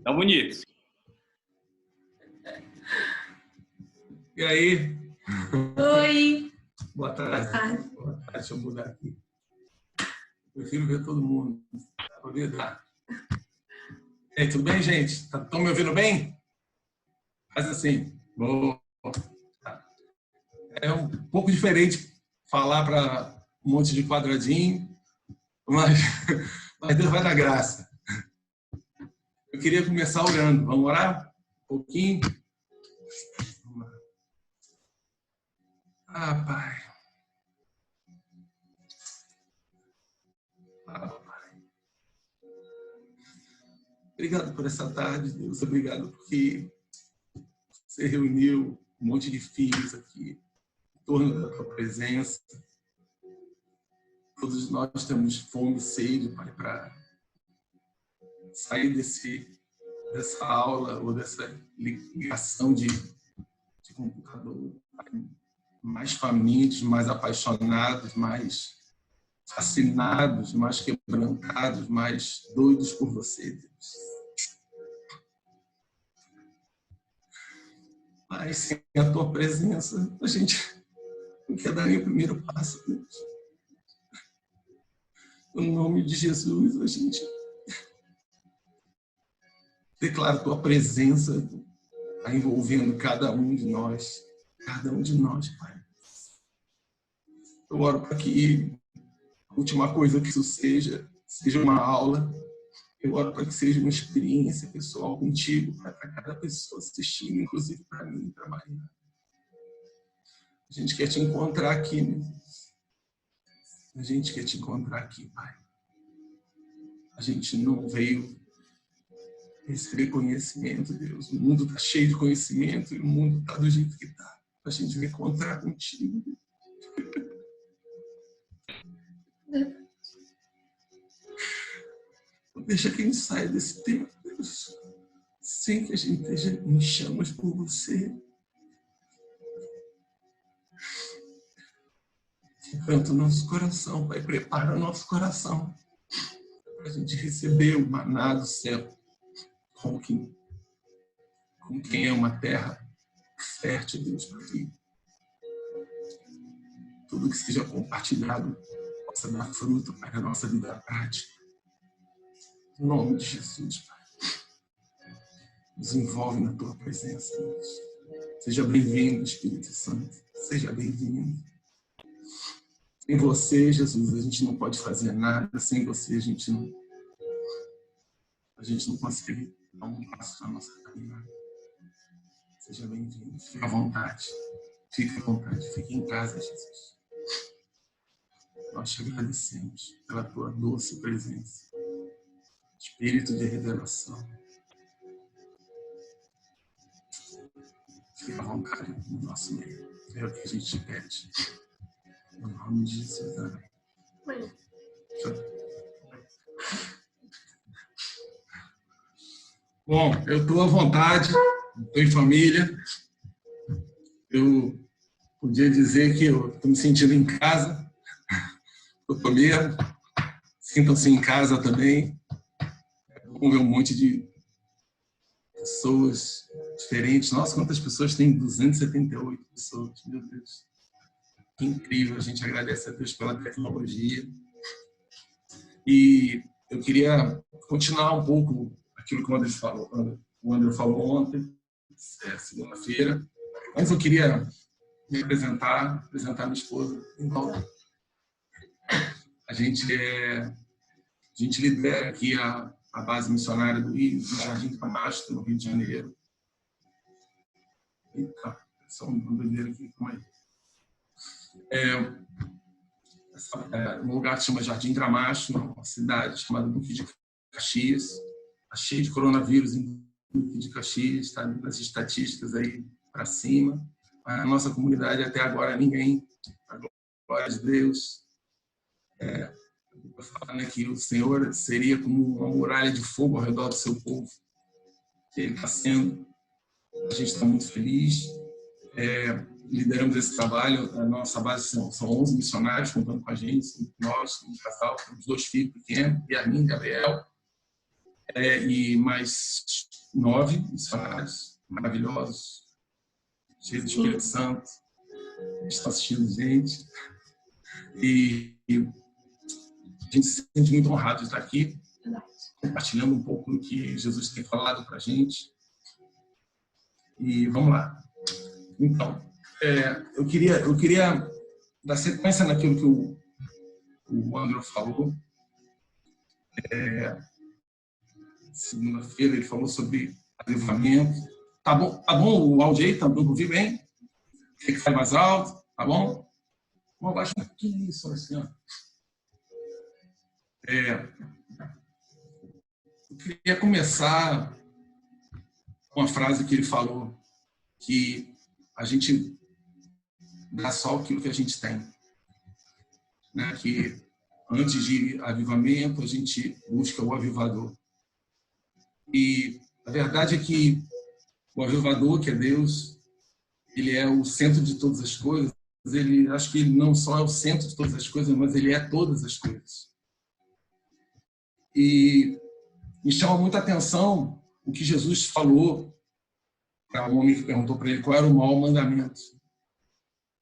Tá bonito. E aí? Oi. Boa tarde. Boa tarde. Deixa eu mudar aqui. Prefiro ver todo mundo. E aí, tudo bem, gente? Estão me ouvindo bem? Faz assim. Boa. É um pouco diferente falar para um monte de quadradinho, mas Deus vai dar graça. Eu queria começar orando. Vamos orar? Um pouquinho? Ah, Pai. Ah, Pai. Obrigado por essa tarde, Deus. Obrigado porque você reuniu um monte de filhos aqui em torno da tua presença. Todos nós temos fome e sede, Pai, para sair dessa aula ou dessa ligação de computador, mais famintos, mais apaixonados, mais fascinados, mais quebrantados, mais doidos por você, Deus. Mas sem a tua presença, a gente não quer dar nem o primeiro passo, Deus. No nome de Jesus, a gente declara a tua presença envolvendo cada um de nós, Pai. Eu oro para que a última coisa que isso seja uma aula. Eu oro para que seja uma experiência pessoal contigo, para cada pessoa assistindo, inclusive para mim e para a Maria. A gente quer te encontrar aqui, meu Deus. A gente quer te encontrar aqui, Pai. A gente não veio receber conhecimento, Deus. O mundo está cheio de conhecimento e o mundo está do jeito que está. A gente veio encontrar contigo. Não deixa que a gente saia desse tempo, Deus, sem que a gente esteja em chamas por você. Quebranta o nosso coração, Pai. Prepara o nosso coração para a gente receber o maná do céu, como quem é uma terra fértil, Deus, para ti. Tudo que seja compartilhado possa dar fruto para a nossa vida prática. Em nome de Jesus, Pai. Nos envolve na tua presença, Deus. Seja bem-vindo, Espírito Santo. Seja bem-vindo. Sem você, Jesus, a gente não pode fazer nada. Sem você, a gente não consegue dar um passo na nossa caminhada. Seja bem-vindo. Fique à vontade. Fique à vontade. Fique em casa, Jesus. Nós te agradecemos pela tua doce presença. Espírito de revelação. Fique à vontade no nosso meio. É o que a gente te pede. No nome de Jesus. Amém. Bom, eu estou à vontade, estou em família. Eu podia dizer que eu estou me sentindo em casa. Eu estou mesmo. Sintam-se em casa também. Vamos ver um monte de pessoas diferentes. Nossa, quantas pessoas tem? 278 pessoas, meu Deus. Que incrível, a gente agradece a Deus pela tecnologia. E eu queria continuar um pouco aquilo que o André falou ontem, segunda-feira. Mas eu queria me apresentar minha esposa. Então, a gente lidera aqui a base missionária do Jardim Camacho, no Rio de Janeiro. Eita, só um bandeira aqui, como é? Um lugar que se chama Jardim Gramacho, uma cidade chamada Duque de Caxias. Está cheio de coronavírus em Duque de Caxias, está nas estatísticas aí para cima. A nossa comunidade até agora ninguém, a glória de Deus. Falando que o Senhor seria como uma muralha de fogo ao redor do seu povo. Ele está sendo. A gente está muito feliz. lideramos esse trabalho. A nossa base são 11 missionários contando com a gente, nós, um casal, temos 2 filhos pequenos, Yasmin e Gabriel, e mais 9 missionários maravilhosos, cheios do Espírito Santo, estão assistindo a gente. E a gente se sente muito honrado de estar aqui, compartilhando um pouco do que Jesus tem falado para a gente. E vamos lá. Então, eu queria dar sequência naquilo que o André falou. Segunda-feira ele falou sobre avivamento. Tá bom o áudio aí? Tá bom ouvir bem? Tem que falar mais alto, tá bom? Vamos abaixar um pouquinho isso, assim, ó. Eu queria começar com uma frase que ele falou, que a gente dá só aquilo que a gente tem, né? Que antes de avivamento a gente busca o avivador. E a verdade é que o avivador, que é Deus, ele é o centro de todas as coisas. Acho que ele não só é o centro de todas as coisas, mas ele é todas as coisas. E me chama muita atenção o que Jesus falou para um homem que perguntou para ele qual era o maior mandamento.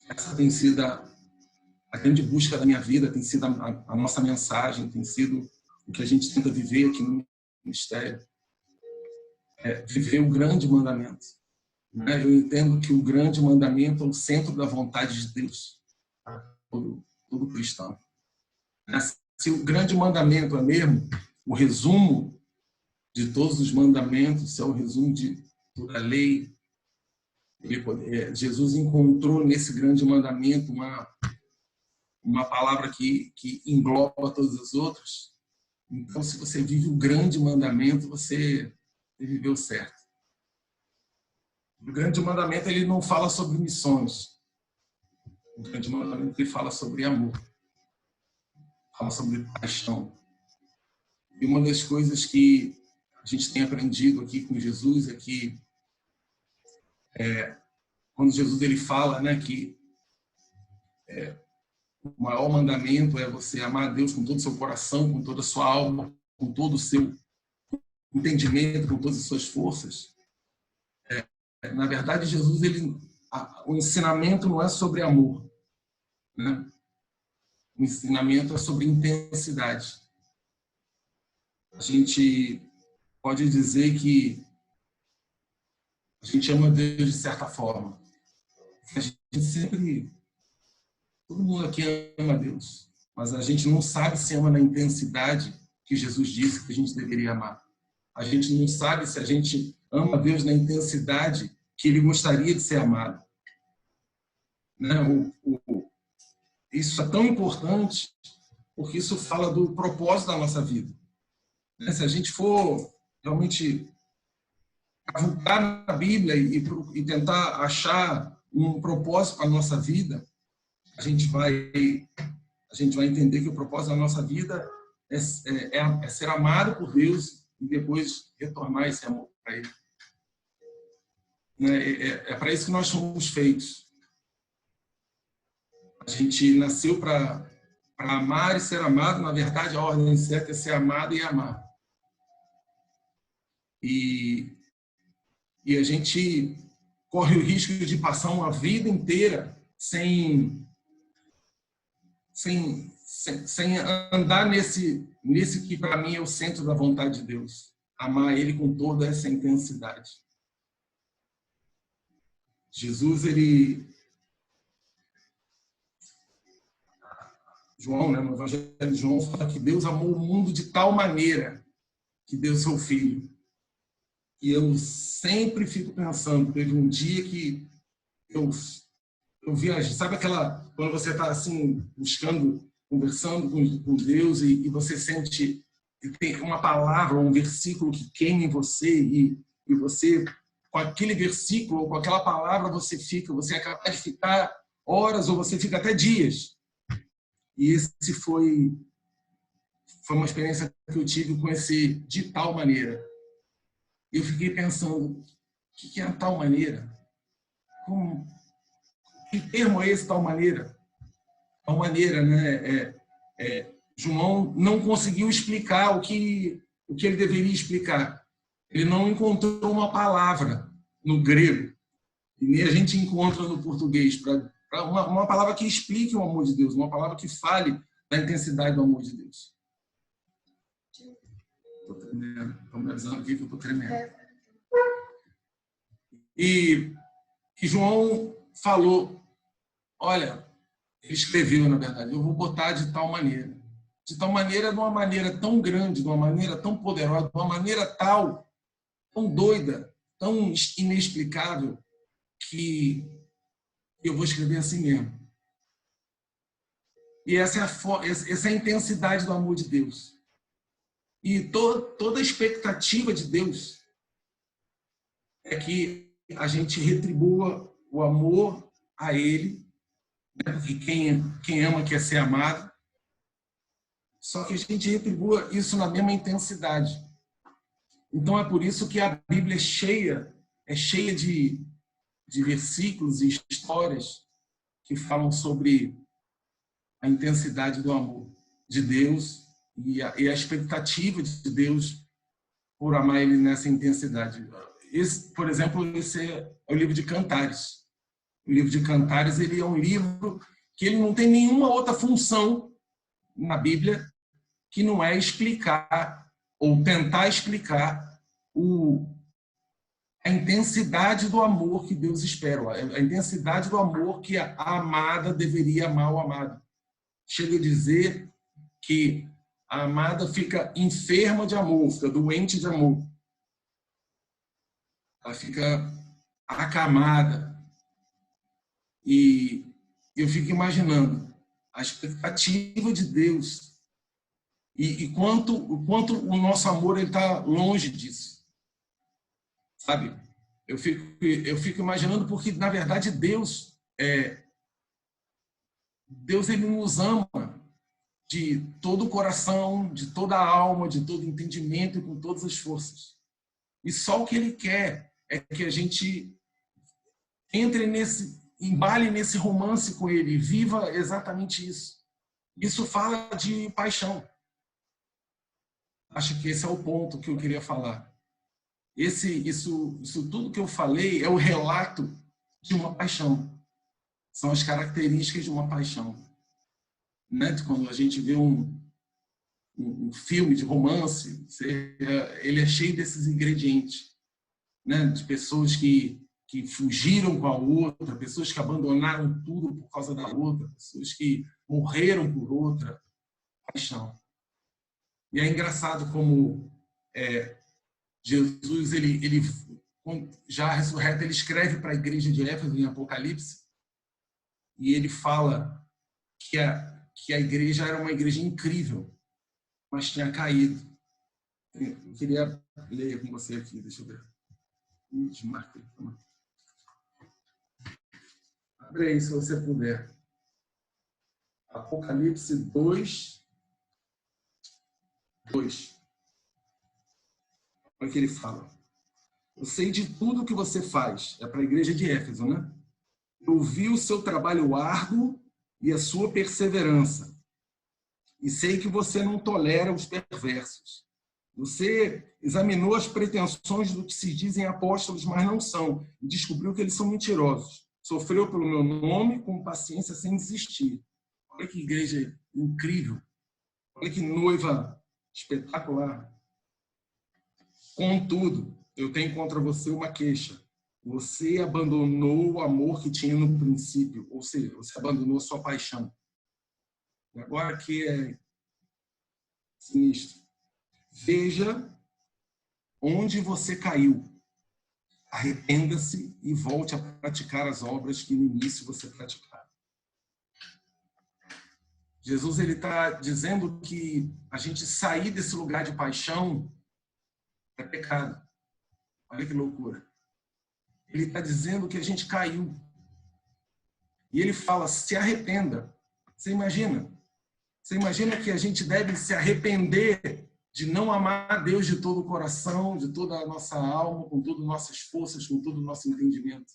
Essa tem sido a grande busca da minha vida, tem sido a nossa mensagem, tem sido o que a gente tenta viver aqui no ministério. Viver o grande mandamento. Eu entendo que o grande mandamento é o centro da vontade de Deus, todo cristão. Se o grande mandamento é mesmo o resumo de todos os mandamentos, se é o resumo de toda a lei, Jesus encontrou nesse grande mandamento uma palavra que engloba todas as outras. Então, se você vive o grande mandamento, você viveu certo. O grande mandamento ele não fala sobre missões. O grande mandamento ele fala sobre amor. Fala sobre paixão. E uma das coisas que a gente tem aprendido aqui com Jesus é que quando Jesus ele fala, né, que o maior mandamento é você amar a Deus com todo o seu coração, com toda a sua alma, com todo o seu entendimento, com todas as suas forças. Na verdade, Jesus, o ensinamento não é sobre amor, né? O ensinamento é sobre intensidade. A gente pode dizer que a gente ama Deus de certa forma. A gente sempre, todo mundo aqui ama Deus, mas a gente não sabe se ama na intensidade que Jesus disse que a gente deveria amar. A gente não sabe se a gente ama Deus na intensidade que Ele gostaria de ser amado. Né? Isso é tão importante porque isso fala do propósito da nossa vida. Se a gente for realmente cavucar na Bíblia e tentar achar um propósito para a nossa vida, a gente vai entender que o propósito da nossa vida é ser amado por Deus e depois retornar esse amor para Ele. É para isso que nós somos feitos. A gente nasceu para amar e ser amado. Na verdade, a ordem certa é ser amado e amar. E a gente corre o risco de passar uma vida inteira sem andar nesse que para mim é o centro da vontade de Deus. Amar Ele com toda essa intensidade. Jesus, João, né, no Evangelho de João, fala que Deus amou o mundo de tal maneira que deu seu Filho. E eu sempre fico pensando, teve um dia que eu viajei, sabe quando você está assim, buscando, conversando com Deus e você sente que tem uma palavra, um versículo que queima em você e você, com aquele versículo ou com aquela palavra, você é capaz de ficar horas ou você fica até dias. E esse foi uma experiência que eu tive com esse de tal maneira. Eu fiquei pensando, o que é a tal maneira? Que termo é esse, tal maneira? Tal maneira, né? João não conseguiu explicar o que ele deveria explicar. Ele não encontrou uma palavra no grego, e nem a gente encontra no português, para uma palavra que explique o amor de Deus, uma palavra que fale da intensidade do amor de Deus. Estou tremendo, estão me avisando aqui que eu estou tremendo. E João falou, olha, ele escreveu, na verdade, eu vou botar de tal maneira, de uma maneira tão grande, de uma maneira tão poderosa, de uma maneira tal, tão doida, tão inexplicável, que eu vou escrever assim mesmo. E essa é a intensidade do amor de Deus. E toda a expectativa de Deus é que a gente retribua o amor a Ele, né? Porque quem ama quer ser amado, só que a gente retribua isso na mesma intensidade. Então é por isso que a Bíblia é cheia de versículos e histórias que falam sobre a intensidade do amor de Deus e a expectativa de Deus por amar Ele nessa intensidade. Por exemplo, esse é o livro de Cantares. O livro de Cantares, ele é um livro que ele não tem nenhuma outra função na Bíblia que não é explicar ou tentar explicar a intensidade do amor que Deus espera, a intensidade do amor que a amada deveria amar o amado. Chega a dizer que a amada fica enferma de amor, fica doente de amor. Ela fica acamada. E eu fico imaginando a expectativa de Deus e quanto o nosso amor está longe disso. Sabe? Eu fico imaginando porque, na verdade, Deus ele nos ama de todo o coração, de toda a alma, de todo entendimento e com todas as forças. E só o que Ele quer é que a gente embale nesse romance com Ele, e viva exatamente isso. Isso fala de paixão. Acho que esse é o ponto que eu queria falar. Isso tudo que eu falei é o relato de uma paixão. São as características de uma paixão. Né? Quando a gente vê um filme de romance, ele é cheio desses ingredientes, né? De pessoas que fugiram com a outra, pessoas que abandonaram tudo por causa da outra, pessoas que morreram por outra. Paixão. E é engraçado como Jesus, ele já ressurreto, ele escreve para a igreja de Éfeso em Apocalipse, e ele fala que a igreja era uma igreja incrível, mas tinha caído. Eu queria ler com você aqui, deixa eu ver. Desmarquei. Abre aí, se você puder. Apocalipse 2. Olha o que ele fala. Eu sei de tudo que você faz. É para a igreja de Éfeso, né? Eu vi o seu trabalho árduo e a sua perseverança. E sei que você não tolera os perversos. Você examinou as pretensões do que se dizem apóstolos, mas não são. E descobriu que eles são mentirosos. Sofreu pelo meu nome com paciência sem desistir. Olha que igreja incrível. Olha que noiva espetacular. Contudo, eu tenho contra você uma queixa. Você abandonou o amor que tinha no princípio, ou seja, você abandonou a sua paixão. E agora que é sinistro. Veja onde você caiu. Arrependa-se e volte a praticar as obras que no início você praticava. Jesus está dizendo que a gente sair desse lugar de paixão é pecado. Olha que loucura. Ele está dizendo que a gente caiu. E ele fala, se arrependa. Você imagina? Você imagina que a gente deve se arrepender de não amar a Deus de todo o coração, de toda a nossa alma, com todas as nossas forças, com todo o nosso entendimento.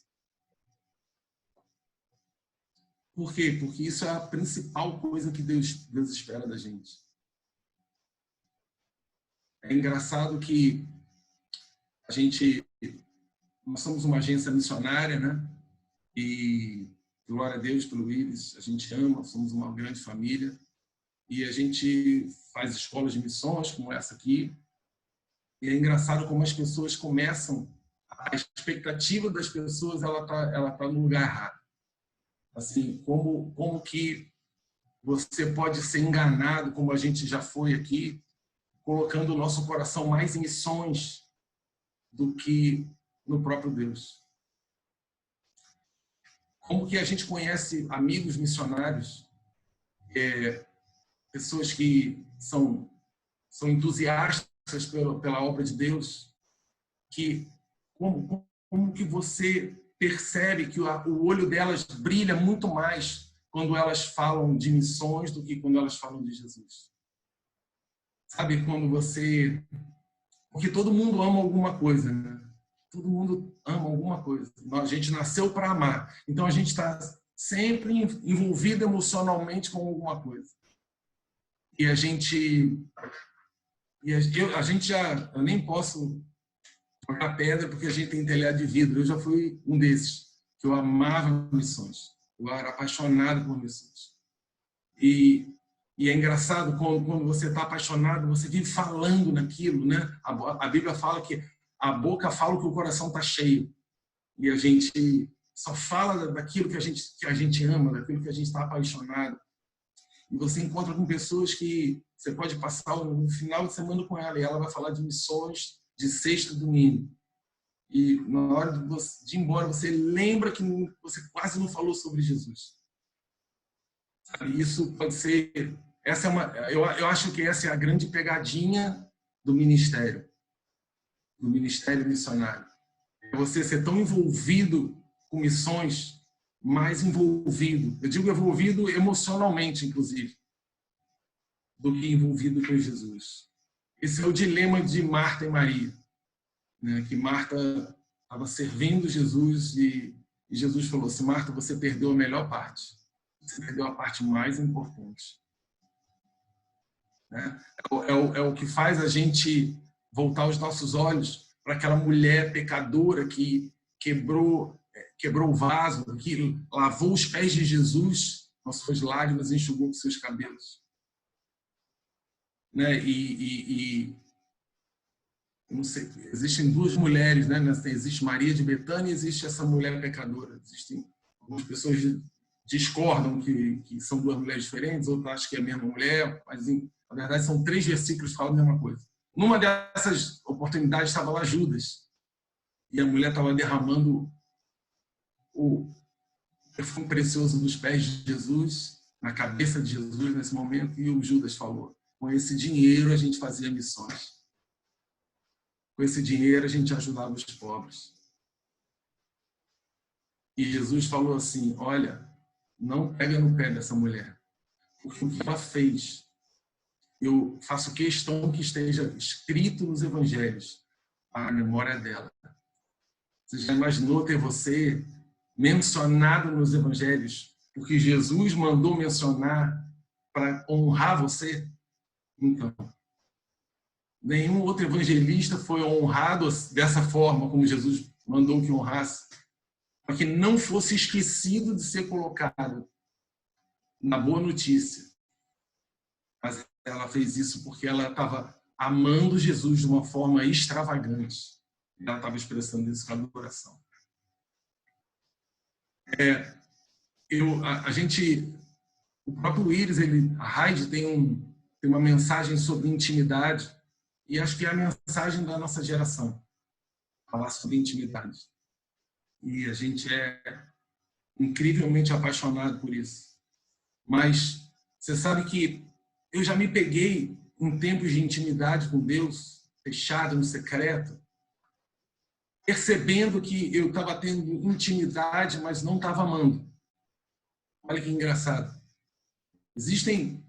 Por quê? Porque isso é a principal coisa que Deus espera da gente. É engraçado que nós somos uma agência missionária, né? E glória a Deus pelo Iris, a gente ama, somos uma grande família. E a gente faz escolas de missões, como essa aqui. E é engraçado como as pessoas começam, a expectativa das pessoas, ela tá no lugar errado. Assim, como que você pode ser enganado, como a gente já foi aqui, colocando o nosso coração mais em missões do que no próprio Deus. Como que a gente conhece amigos missionários, pessoas que são entusiastas pela obra de Deus, que como que você percebe que o olho delas brilha muito mais quando elas falam de missões do que quando elas falam de Jesus? Sabe, quando você... Porque todo mundo ama alguma coisa, né? Todo mundo ama alguma coisa. A gente nasceu para amar. Então, a gente está sempre envolvido emocionalmente com alguma coisa. E a gente eu nem posso jogar pedra porque a gente tem telhado de vidro. Eu já fui um desses, que eu amava missões. Eu era apaixonado por missões. E é engraçado quando você está apaixonado, você vive falando naquilo, né? A Bíblia fala que a boca fala que o coração está cheio. E a gente só fala daquilo que a gente ama, daquilo que a gente está apaixonado. E você encontra com pessoas que você pode passar um final de semana com ela e ela vai falar de missões de sexta e domingo. E na hora de ir embora, você lembra que você quase não falou sobre Jesus. Sabe? Isso pode ser... eu acho que essa é a grande pegadinha do ministério missionário. É você ser tão envolvido com missões, mais envolvido. Eu digo envolvido emocionalmente, inclusive, do que envolvido com Jesus. Esse é o dilema de Marta e Maria, né? Que Marta estava servindo Jesus e Jesus falou assim: Marta, você perdeu a melhor parte. Você perdeu a parte mais importante. Né? É o que faz a gente voltar os nossos olhos para aquela mulher pecadora que quebrou o vaso, que lavou os pés de Jesus com as suas lágrimas e enxugou com seus cabelos. Né? Não sei, existem duas mulheres, né? Existe Maria de Betânia e existe essa mulher pecadora. Existem algumas pessoas que discordam que são duas mulheres diferentes, outras acham que é a mesma mulher, mas na verdade são 3 versículos que falam a mesma coisa. Numa dessas oportunidades estava lá Judas e a mulher estava derramando o perfume precioso dos pés de Jesus, na cabeça de Jesus nesse momento, e o Judas falou: com esse dinheiro a gente fazia missões. Com esse dinheiro a gente ajudava os pobres. E Jesus falou assim: olha, não pega no pé dessa mulher, porque o que ela fez, eu faço questão que esteja escrito nos evangelhos, a memória dela. Você já imaginou ter você mencionado nos evangelhos, porque Jesus mandou mencionar para honrar você? Então, nenhum outro evangelista foi honrado dessa forma, como Jesus mandou que honrasse, para que não fosse esquecido de ser colocado na boa notícia. Mas ela fez isso porque ela estava amando Jesus de uma forma extravagante. Ela estava expressando isso com a adoração. O próprio Iris, a Heidi tem uma mensagem sobre intimidade, e acho que é a mensagem da nossa geração, falar sobre intimidade. E a gente é incrivelmente apaixonado por isso. Mas você sabe que eu já me peguei em tempos de intimidade com Deus, fechado no secreto, percebendo que eu estava tendo intimidade, mas não estava amando. Olha que engraçado. Existem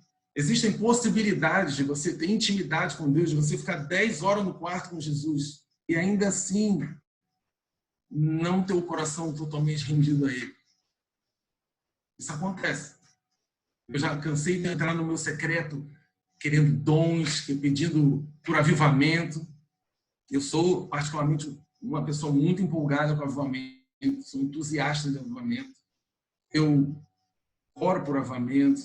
possibilidades de você ter intimidade com Deus, de você ficar 10 horas no quarto com Jesus e ainda assim não ter o coração totalmente rendido a Ele. Isso acontece. Eu já cansei de entrar no meu secreto querendo dons, pedindo por avivamento. Eu sou, particularmente, uma pessoa muito empolgada com avivamento, sou entusiasta de avivamento. Eu oro por avivamento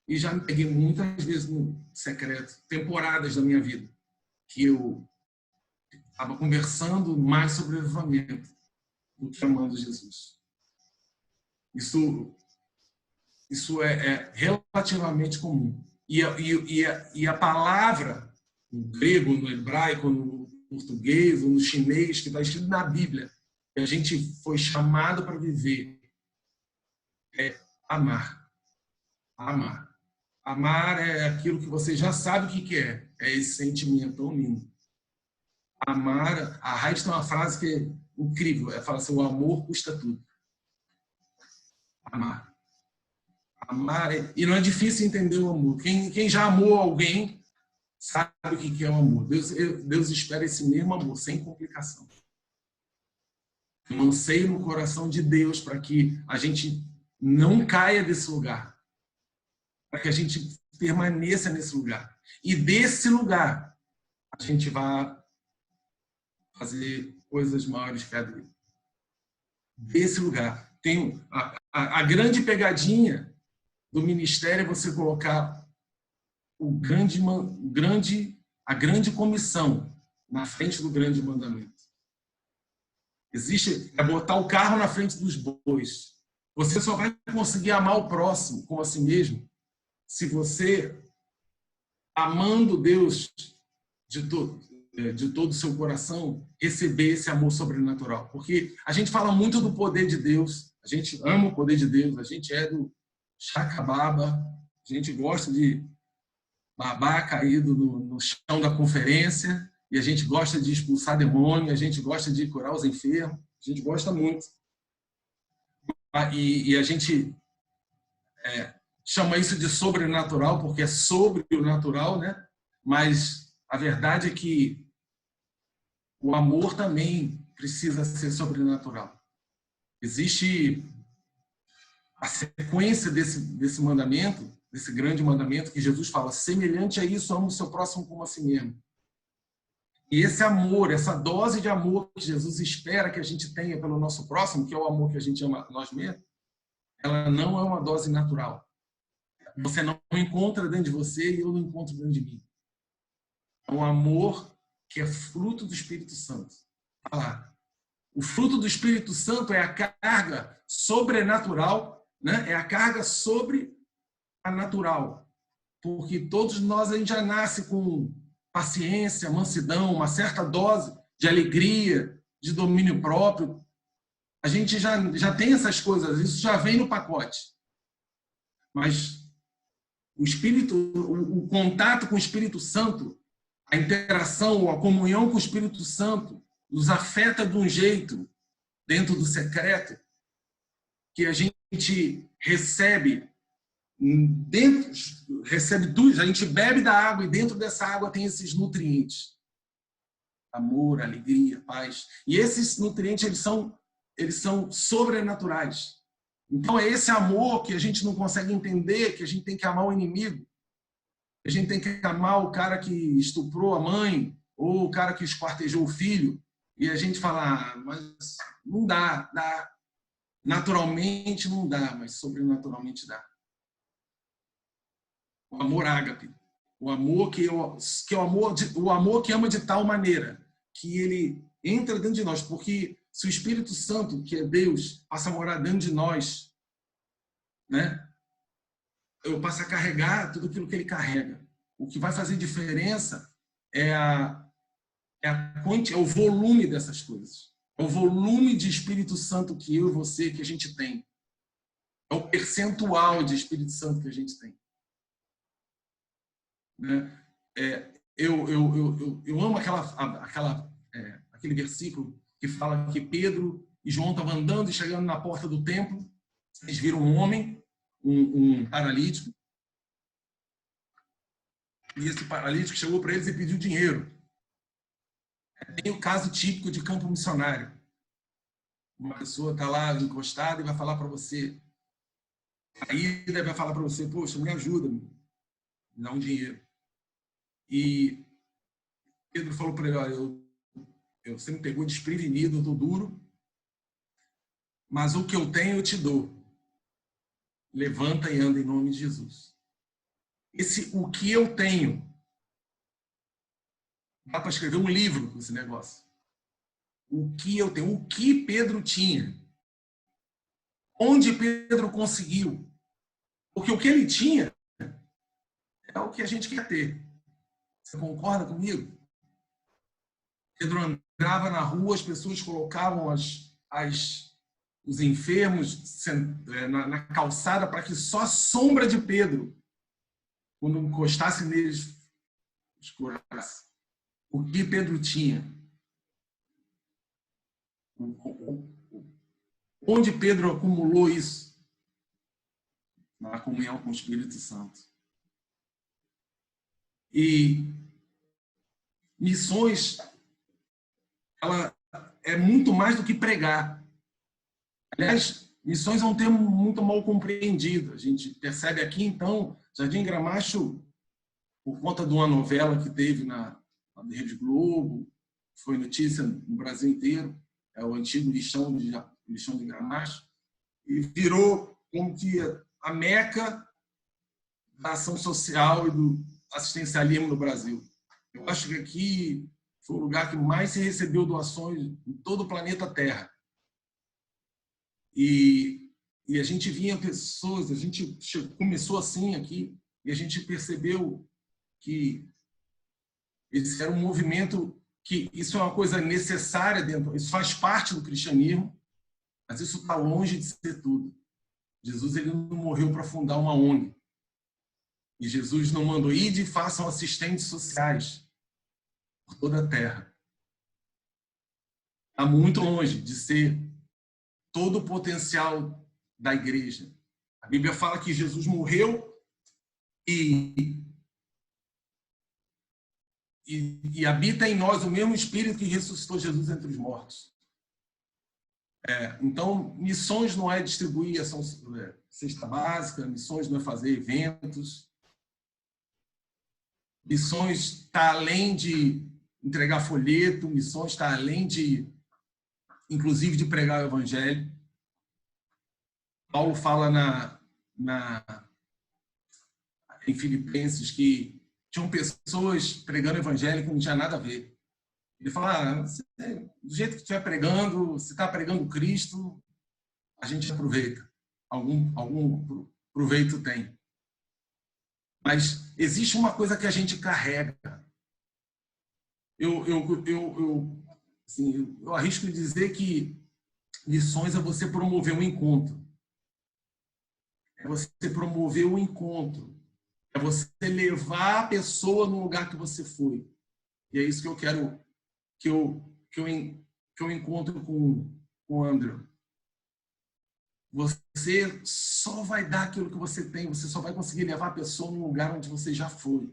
e já me peguei muitas vezes no secreto, temporadas da minha vida, que eu estava conversando mais sobre avivamento do que amando Jesus. Isso é relativamente comum. E a palavra, no grego, no hebraico, no português ou no chinês, que está escrito na Bíblia, que a gente foi chamado para viver, é amar. Amar. Amar é aquilo que você já sabe o que é. É esse sentimento tão lindo. Amar, a Heidi tem uma frase que é incrível. Ela fala assim, o amor custa tudo. Amar. Amar, e não é difícil entender o amor. Quem já amou alguém sabe o que é o amor. Deus espera esse mesmo amor, sem complicação. Um anseio no coração de Deus para que a gente não caia desse lugar. Para que a gente permaneça nesse lugar. E desse lugar, a gente vai fazer coisas maiores que a dele. Desse lugar. Tem a grande pegadinha do ministério é você colocar a grande comissão na frente do grande mandamento. É botar o carro na frente dos bois. Você só vai conseguir amar o próximo como a si mesmo se você, amando Deus de todo o seu coração, receber esse amor sobrenatural. Porque a gente fala muito do poder de Deus, a gente ama o poder de Deus, a gente é do chacababa, a gente gosta de babar caído no chão da conferência, e a gente gosta de expulsar demônio, a gente gosta de curar os enfermos, a gente gosta muito. E a gente chama isso de sobrenatural, porque é sobre o natural, né? Mas a verdade é que o amor também precisa ser sobrenatural. Existe a sequência desse mandamento, desse grande mandamento, que Jesus fala, semelhante a isso, ame o seu próximo como a si mesmo. E esse amor, essa dose de amor que Jesus espera que a gente tenha pelo nosso próximo, que é o amor que a gente ama a nós mesmos, ela não é uma dose natural. Você não encontra dentro de você e eu não encontro dentro de mim. É um amor que é fruto do Espírito Santo. O fruto do Espírito Santo é a carga sobrenatural, né? É a carga sobre a natural. Porque todos nós, a gente já nasce com paciência, mansidão, uma certa dose de alegria, de domínio próprio. A gente já tem essas coisas, isso já vem no pacote. Mas o contato com o Espírito Santo, a interação, a comunhão com o Espírito Santo, nos afeta de um jeito, dentro do secreto, que a gente recebe a gente bebe da água e dentro dessa água tem esses nutrientes. Amor, alegria, paz. E esses nutrientes, eles são sobrenaturais. Então é esse amor que a gente não consegue entender, que a gente tem que amar o inimigo. A gente tem que amar o cara que estuprou a mãe ou o cara que esquartejou o filho. E a gente fala, mas não dá. Naturalmente não dá, mas sobrenaturalmente dá. O amor ágape, o amor o amor que ama de tal maneira que ele entra dentro de nós, porque se o Espírito Santo, que é Deus, passa a morar dentro de nós, né? Eu passo a carregar tudo aquilo que ele carrega. O que vai fazer diferença é o volume dessas coisas. É o volume de Espírito Santo que eu e você, que a gente tem. É o percentual de Espírito Santo que a gente tem. Eu amo aquele versículo que fala que Pedro e João estavam andando e chegando na porta do templo. Eles viram um homem, um paralítico. E esse paralítico chegou para eles e pediu dinheiro. Tem o caso típico de campo missionário. Uma pessoa está lá encostada e vai falar para você, Aí ele vai falar para você, poxa, me ajuda, me dá um dinheiro. E Pedro falou para ele, olha, você me pegou desprevenido, eu estou duro, mas o que eu tenho eu te dou. Levanta e anda em nome de Jesus. O que eu tenho, dá para escrever um livro com esse negócio. O que eu tenho, o que Pedro tinha, onde Pedro conseguiu. Porque o que ele tinha é o que a gente quer ter. Você concorda comigo? Pedro andava na rua, as pessoas colocavam os enfermos na calçada para que só a sombra de Pedro, quando encostasse neles, os curasse. O que Pedro tinha? Onde Pedro acumulou isso? Na comunhão com o Espírito Santo. E missões, ela é muito mais do que pregar. Aliás, missões é um termo muito mal compreendido. A gente percebe aqui, então, Jardim Gramacho, por conta de uma novela que teve na Rede Globo, foi notícia no Brasil inteiro, é o antigo lixão de Gramacho, e virou como que a meca da ação social e do assistencialismo no Brasil. Eu acho que aqui foi o lugar que mais se recebeu doações em todo o planeta Terra. E a gente vinha pessoas, a gente começou assim aqui, e a gente percebeu que esse era um movimento que isso é uma coisa necessária dentro, isso faz parte do cristianismo, mas isso está longe de ser tudo. Jesus ele não morreu para fundar uma ONG. E Jesus não mandou ide e façam assistentes sociais por toda a terra. Está muito longe de ser todo o potencial da igreja. A Bíblia fala que Jesus morreu e habita em nós o mesmo Espírito que ressuscitou Jesus entre os mortos. Então, missões não é distribuir ação, cesta básica, missões não é fazer eventos, missões está além de entregar folheto, missões está além de, inclusive, de pregar o evangelho. Paulo fala em Filipenses que tinham pessoas pregando o evangelho que não tinha nada a ver. Ele fala, do jeito que estiver pregando, se está pregando Cristo, a gente aproveita. Algum proveito tem. Mas existe uma coisa que a gente carrega. Eu arrisco dizer que missões é você promover um encontro. É você promover um encontro. É você levar a pessoa no lugar que você foi. E é isso que eu quero que eu encontro com o Andrew. Você só vai dar aquilo que você tem, você só vai conseguir levar a pessoa num lugar onde você já foi.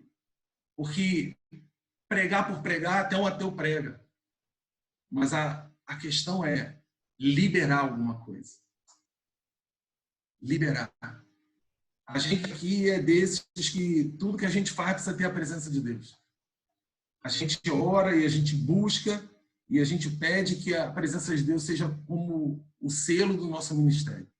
Porque pregar por pregar, até um ateu prega. Mas a questão é liberar alguma coisa. Liberar. A gente aqui é desses que tudo que a gente faz precisa ter a presença de Deus. A gente ora e a gente busca e a gente pede que a presença de Deus seja como o selo do nosso ministério.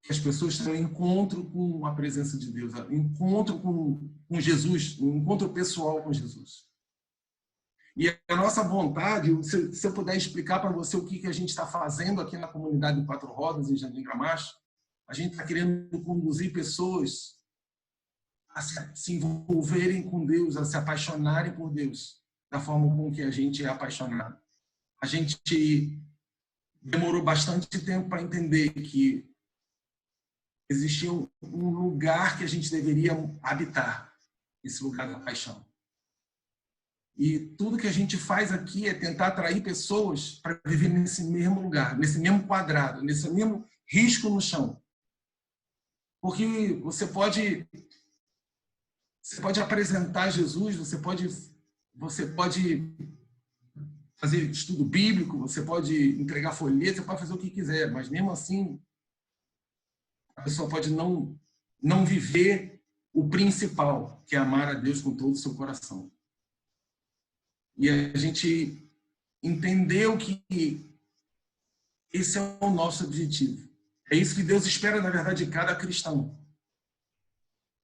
Que as pessoas tenham encontro com a presença de Deus, encontro com Jesus, um encontro pessoal com Jesus. E a nossa vontade, se eu puder explicar para você o que a gente está fazendo aqui na comunidade do Quatro Rodas, em Jardim Gramacho, a gente está querendo conduzir pessoas a se envolverem com Deus, a se apaixonarem por Deus, da forma com que a gente é apaixonado. A gente demorou bastante tempo para entender que existia um lugar que a gente deveria habitar, esse lugar da paixão. E tudo que a gente faz aqui é tentar atrair pessoas para viver nesse mesmo lugar, nesse mesmo quadrado, nesse mesmo risco no chão. Porque você pode apresentar Jesus, você pode fazer estudo bíblico, você pode entregar folheto, você pode fazer o que quiser, mas mesmo assim a pessoa pode não viver o principal, que é amar a Deus com todo o seu coração. E a gente entendeu que esse é o nosso objetivo. É isso que Deus espera, na verdade, de cada cristão.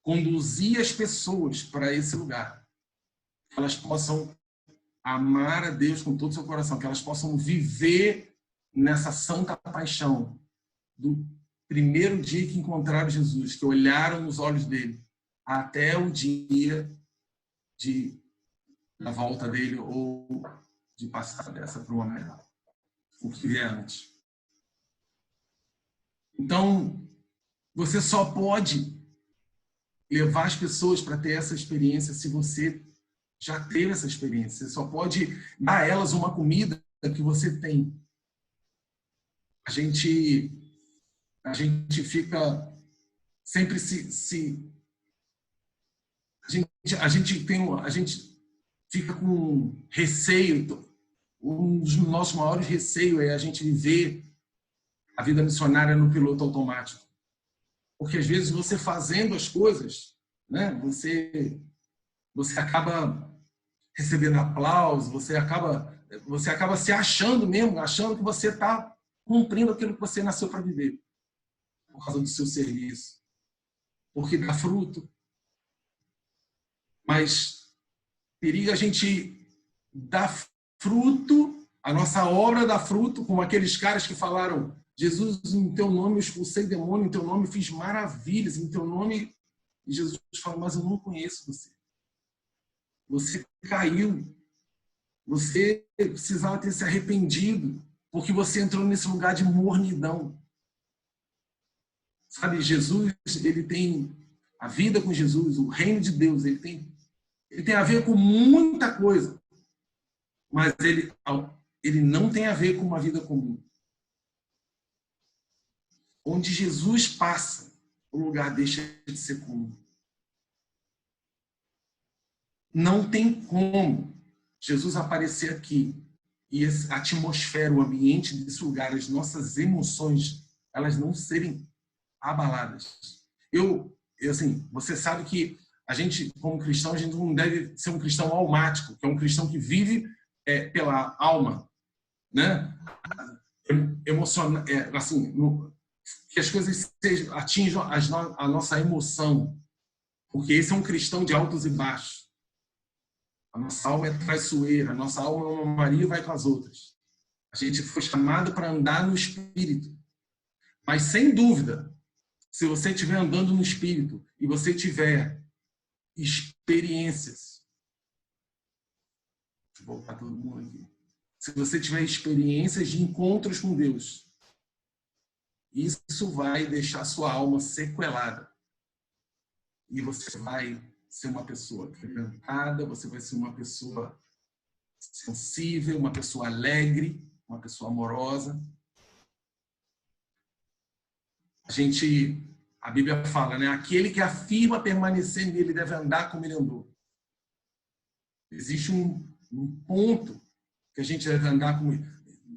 Conduzir as pessoas para esse lugar. Que elas possam amar a Deus com todo o seu coração. Que elas possam viver nessa santa paixão do primeiro dia que encontraram Jesus, que olharam nos olhos dele, até o dia da volta dele ou de passar dessa para uma melhor. O que vier antes. Então, você só pode levar as pessoas para ter essa experiência se você já teve essa experiência. Você só pode dar a elas uma comida que você tem. A gente fica sempre a gente fica com receio. Um dos nossos maiores receios é a gente viver a vida missionária no piloto automático. Porque às vezes você fazendo as coisas, né, você acaba recebendo aplausos, você acaba se achando mesmo, achando que você está cumprindo aquilo que você nasceu para viver, por causa do seu serviço, porque dá fruto. Mas periga a gente dar fruto, a nossa obra dá fruto, como aqueles caras que falaram: Jesus, em teu nome eu expulsei demônio, em teu nome eu fiz maravilhas, em teu nome... E Jesus fala: mas eu não conheço você. Você caiu. Você precisava ter se arrependido, porque você entrou nesse lugar de mornidão. Sabe, Jesus, ele tem a vida com Jesus, o reino de Deus, ele tem a ver com muita coisa, mas ele não tem a ver com uma vida comum. Onde Jesus passa, o lugar deixa de ser comum. Não tem como Jesus aparecer aqui e a atmosfera, o ambiente desse lugar, as nossas emoções, elas não serem abaladas. Assim, você sabe que a gente, como cristão, a gente não deve ser um cristão almático, que é um cristão que vive pela alma, né? Assim, que as coisas atinjam a nossa emoção, porque esse é um cristão de altos e baixos. A nossa alma é traiçoeira, a nossa alma é uma Maria e vai com as outras. A gente foi chamado para andar no Espírito. Mas, sem dúvida, se você estiver andando no Espírito e você tiver experiências, deixa eu voltar todo mundo aqui. Se você tiver experiências de encontros com Deus, isso vai deixar sua alma sequelada. E você vai ser uma pessoa quebrantada, você vai ser uma pessoa sensível, uma pessoa alegre, uma pessoa amorosa. A Bíblia fala, né? Aquele que afirma permanecer nele deve andar como ele andou. Existe um ponto que a gente deve andar com ele,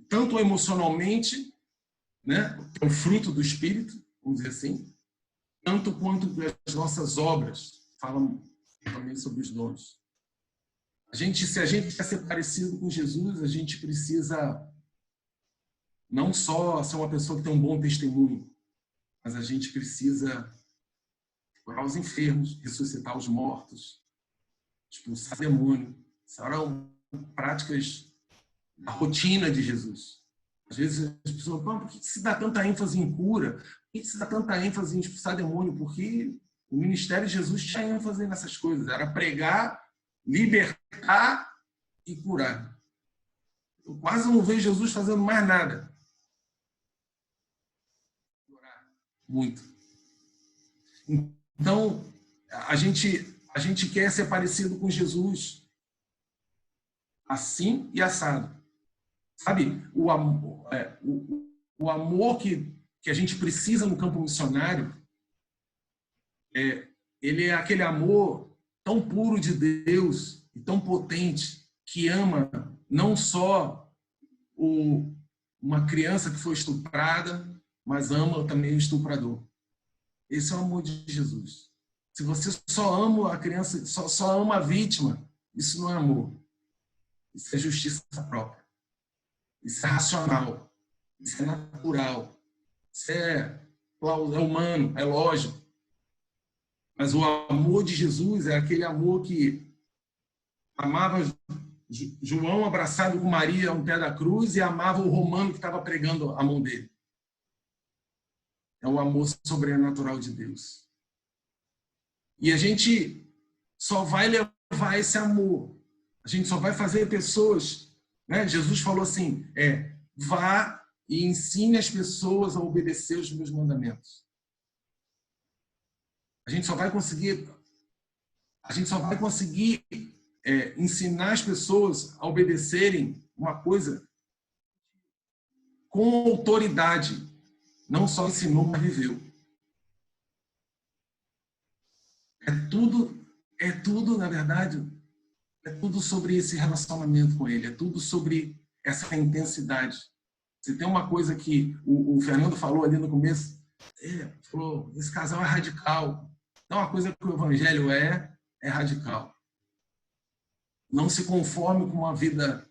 tanto emocionalmente, né? Que é o fruto do Espírito, vamos dizer assim, tanto quanto as nossas obras falam também sobre os dons. Se a gente quer ser parecido com Jesus, a gente precisa não só ser uma pessoa que tem um bom testemunho, mas a gente precisa curar os enfermos, ressuscitar os mortos, expulsar demônio. Essas eram práticas da rotina de Jesus. Às vezes as pessoas falam: por que se dá tanta ênfase em cura? Por que se dá tanta ênfase em expulsar demônio? Porque o ministério de Jesus tinha ênfase nessas coisas. Era pregar, libertar e curar. Eu quase não vejo Jesus fazendo mais nada. Muito. Então, a gente quer ser parecido com Jesus. Assim e assado. Sabe, o amor que a gente precisa no campo missionário, ele é aquele amor tão puro de Deus e tão potente, que ama não só uma criança que foi estuprada, mas ama também o estuprador. Esse é o amor de Jesus. Se você só ama a criança, só ama a vítima, isso não é amor. Isso é justiça própria. Isso é racional. Isso é natural. Isso é humano, é lógico. Mas o amor de Jesus é aquele amor que amava João abraçado com Maria ao pé da cruz e amava o romano que estava pregando a mão dele. É o amor sobrenatural de Deus. E a gente só vai levar esse amor. A gente só vai fazer pessoas... Né? Jesus falou assim, vá e ensine as pessoas a obedecer os meus mandamentos. A gente só vai conseguir ensinar as pessoas a obedecerem uma coisa com autoridade. Não só ensinou, mas viveu. É tudo, na verdade, é tudo sobre esse relacionamento com ele, é tudo sobre essa intensidade. Se tem uma coisa que o Fernando falou ali no começo, falou, esse casal é radical. Então, uma coisa que o evangelho é radical. Não se conforme com uma vida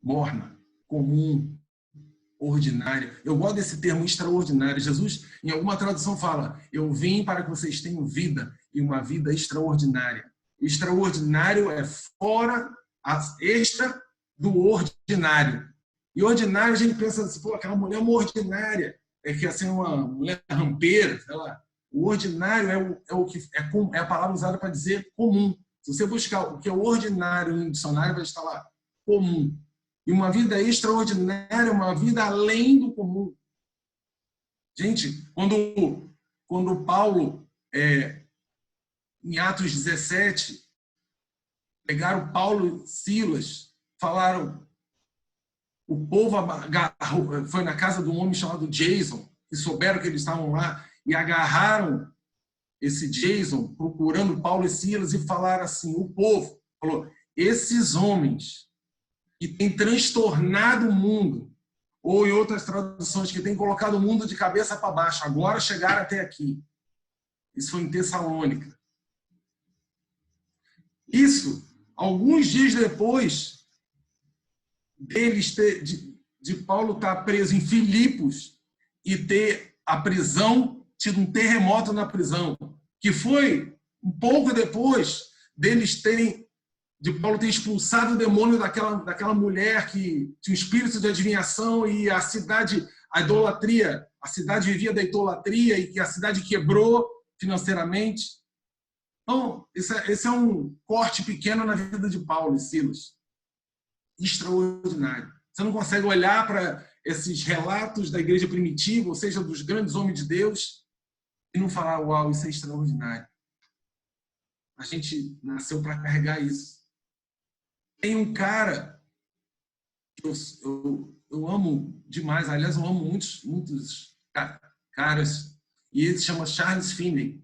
morna, comum, ordinária. Eu gosto desse termo extraordinário. Jesus, em alguma tradução, fala, eu vim para que vocês tenham vida e uma vida extraordinária. O extraordinário é fora, extra do ordinário. E ordinário, a gente pensa assim, pô, aquela mulher é uma ordinária, que assim, uma mulher rampeira, sei lá. O ordinário é a palavra usada para dizer comum. Se você buscar o que é ordinário no dicionário, vai estar lá, comum. E uma vida extraordinária, uma vida além do comum. Gente, quando Paulo, em Atos 17, pegaram Paulo e Silas, falaram, o povo foi na casa de um homem chamado Jason, que souberam que eles estavam lá, e agarraram esse Jason, procurando Paulo e Silas, e falaram assim, o povo falou, esses homens que têm transtornado o mundo, ou em outras traduções, que têm colocado o mundo de cabeça para baixo, agora chegaram até aqui. Isso foi em Tessalônica. Isso, alguns dias depois de Paulo estar preso em Filipos e ter a prisão, tido um terremoto na prisão, que foi um pouco depois de Paulo ter expulsado o demônio daquela mulher que tinha um espírito de adivinhação e a cidade vivia da idolatria e que a cidade quebrou financeiramente. Então, esse é um corte pequeno na vida de Paulo e Silas. Extraordinário. Você não consegue olhar para esses relatos da igreja primitiva, ou seja, dos grandes homens de Deus, e não falar, uau, isso é extraordinário. A gente nasceu para carregar isso. Tem um cara que eu amo demais, aliás, eu amo muitos caras, e ele se chama Charles Finney.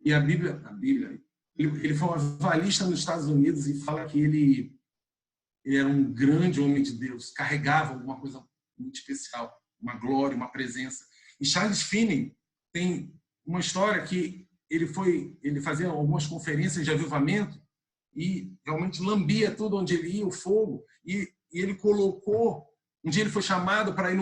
E a Bíblia, ele foi um avalista nos Estados Unidos e fala que ele era um grande homem de Deus, carregava alguma coisa muito especial, uma glória, uma presença. E Charles Finney tem uma história que ele fazia algumas conferências de avivamento e realmente lambia tudo onde ele ia, o fogo, e ele colocou, um dia ele foi chamado para ir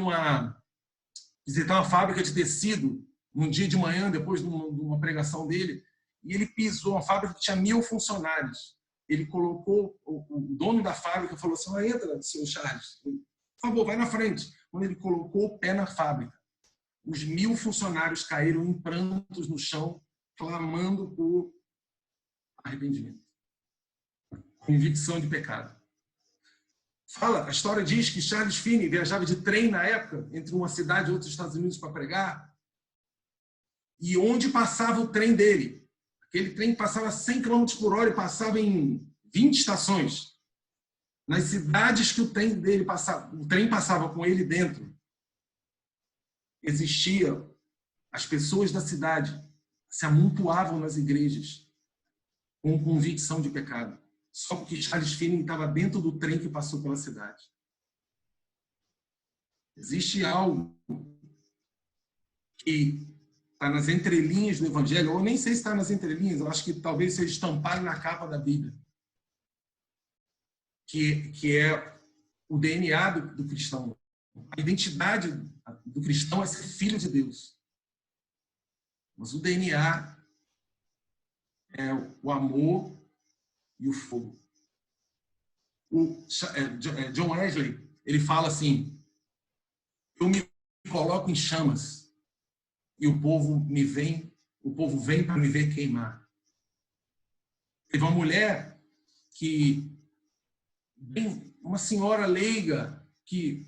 visitar uma fábrica de tecido, num dia de manhã, depois de uma pregação dele, e ele pisou uma fábrica que tinha 1000 funcionários. Ele colocou, o dono da fábrica falou assim, entra, senhor Charles, por favor, vai na frente. Quando ele colocou o pé na fábrica, os 1000 funcionários caíram em prantos no chão, clamando por arrependimento. Convicção de pecado. A história diz que Charles Finney viajava de trem na época, entre uma cidade e outra dos Estados Unidos para pregar, e onde passava o trem dele, aquele trem passava 100 km por hora e passava em 20 estações. Nas cidades que o trem passava com ele dentro, as pessoas da cidade se amontoavam nas igrejas com convicção de pecado. Só porque Charles Finney estava dentro do trem que passou pela cidade. Existe algo que está nas entrelinhas do Evangelho, ou nem sei se está nas entrelinhas, eu acho que talvez seja estampado na capa da Bíblia, que é o DNA do cristão. A identidade do cristão é ser filho de Deus. Mas o DNA é o amor e o fogo. John Wesley, ele fala assim: eu me coloco em chamas e o povo vem para me ver queimar. Teve uma mulher uma senhora leiga, que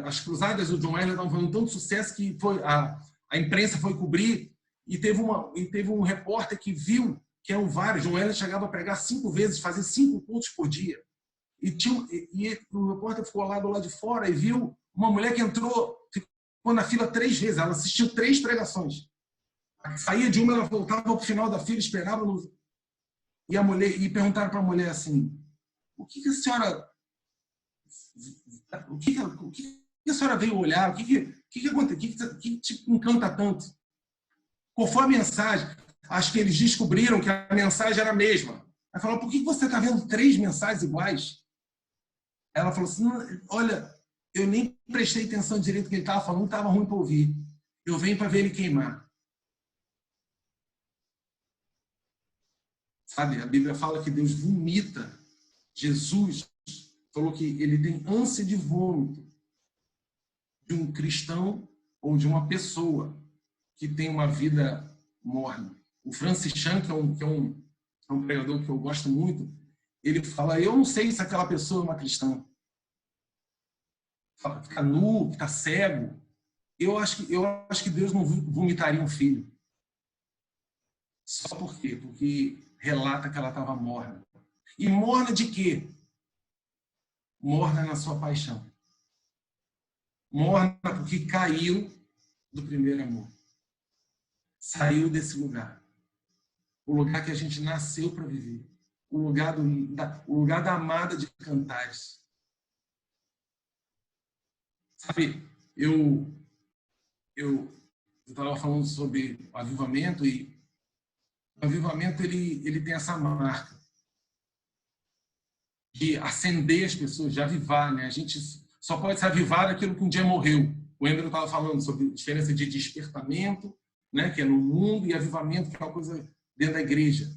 as cruzadas do John Wesley estavam fazendo tanto sucesso que a imprensa foi cobrir, e teve um repórter que viu que eram vários. John Wesley chegava a pregar 5 vezes, fazer 5 cultos por dia. E o repórter ficou lá do lado de fora e viu uma mulher que ficou na fila 3 vezes. Ela assistiu 3 pregações. Saía de uma, ela voltava para o final da fila, esperava. E perguntaram para a mulher assim: o que a senhora veio olhar? O que aconteceu? O que te encanta tanto? Qual foi a mensagem? Acho que eles descobriram que a mensagem era a mesma. Ela falou: por que você está vendo 3 mensagens iguais? Ela falou assim: olha, eu nem prestei atenção direito no que ele estava falando, estava ruim para ouvir. Eu venho para ver ele queimar. Sabe, a Bíblia fala que Deus vomita. Jesus falou que ele tem ânsia de vômito de um cristão ou de uma pessoa que tem uma vida morna. O Francis Chan, que é um pregador que eu gosto muito, ele fala: eu não sei se aquela pessoa é uma cristã. Fica nu, fica cego. Eu acho que Deus não vomitaria um filho. Só por quê? Porque relata que ela estava morna. E morna de quê? Morna na sua paixão. Morna porque caiu do primeiro amor. Saiu desse lugar. O lugar que a gente nasceu para viver. O lugar da amada de Cantares. Sabe, eu estava falando sobre o avivamento, e o avivamento ele tem essa marca de acender as pessoas, de avivar, né? A gente só pode se avivar aquilo que um dia morreu. O Andrew estava falando sobre a diferença de despertamento, né, que é no mundo, e avivamento, que é uma coisa dentro da igreja.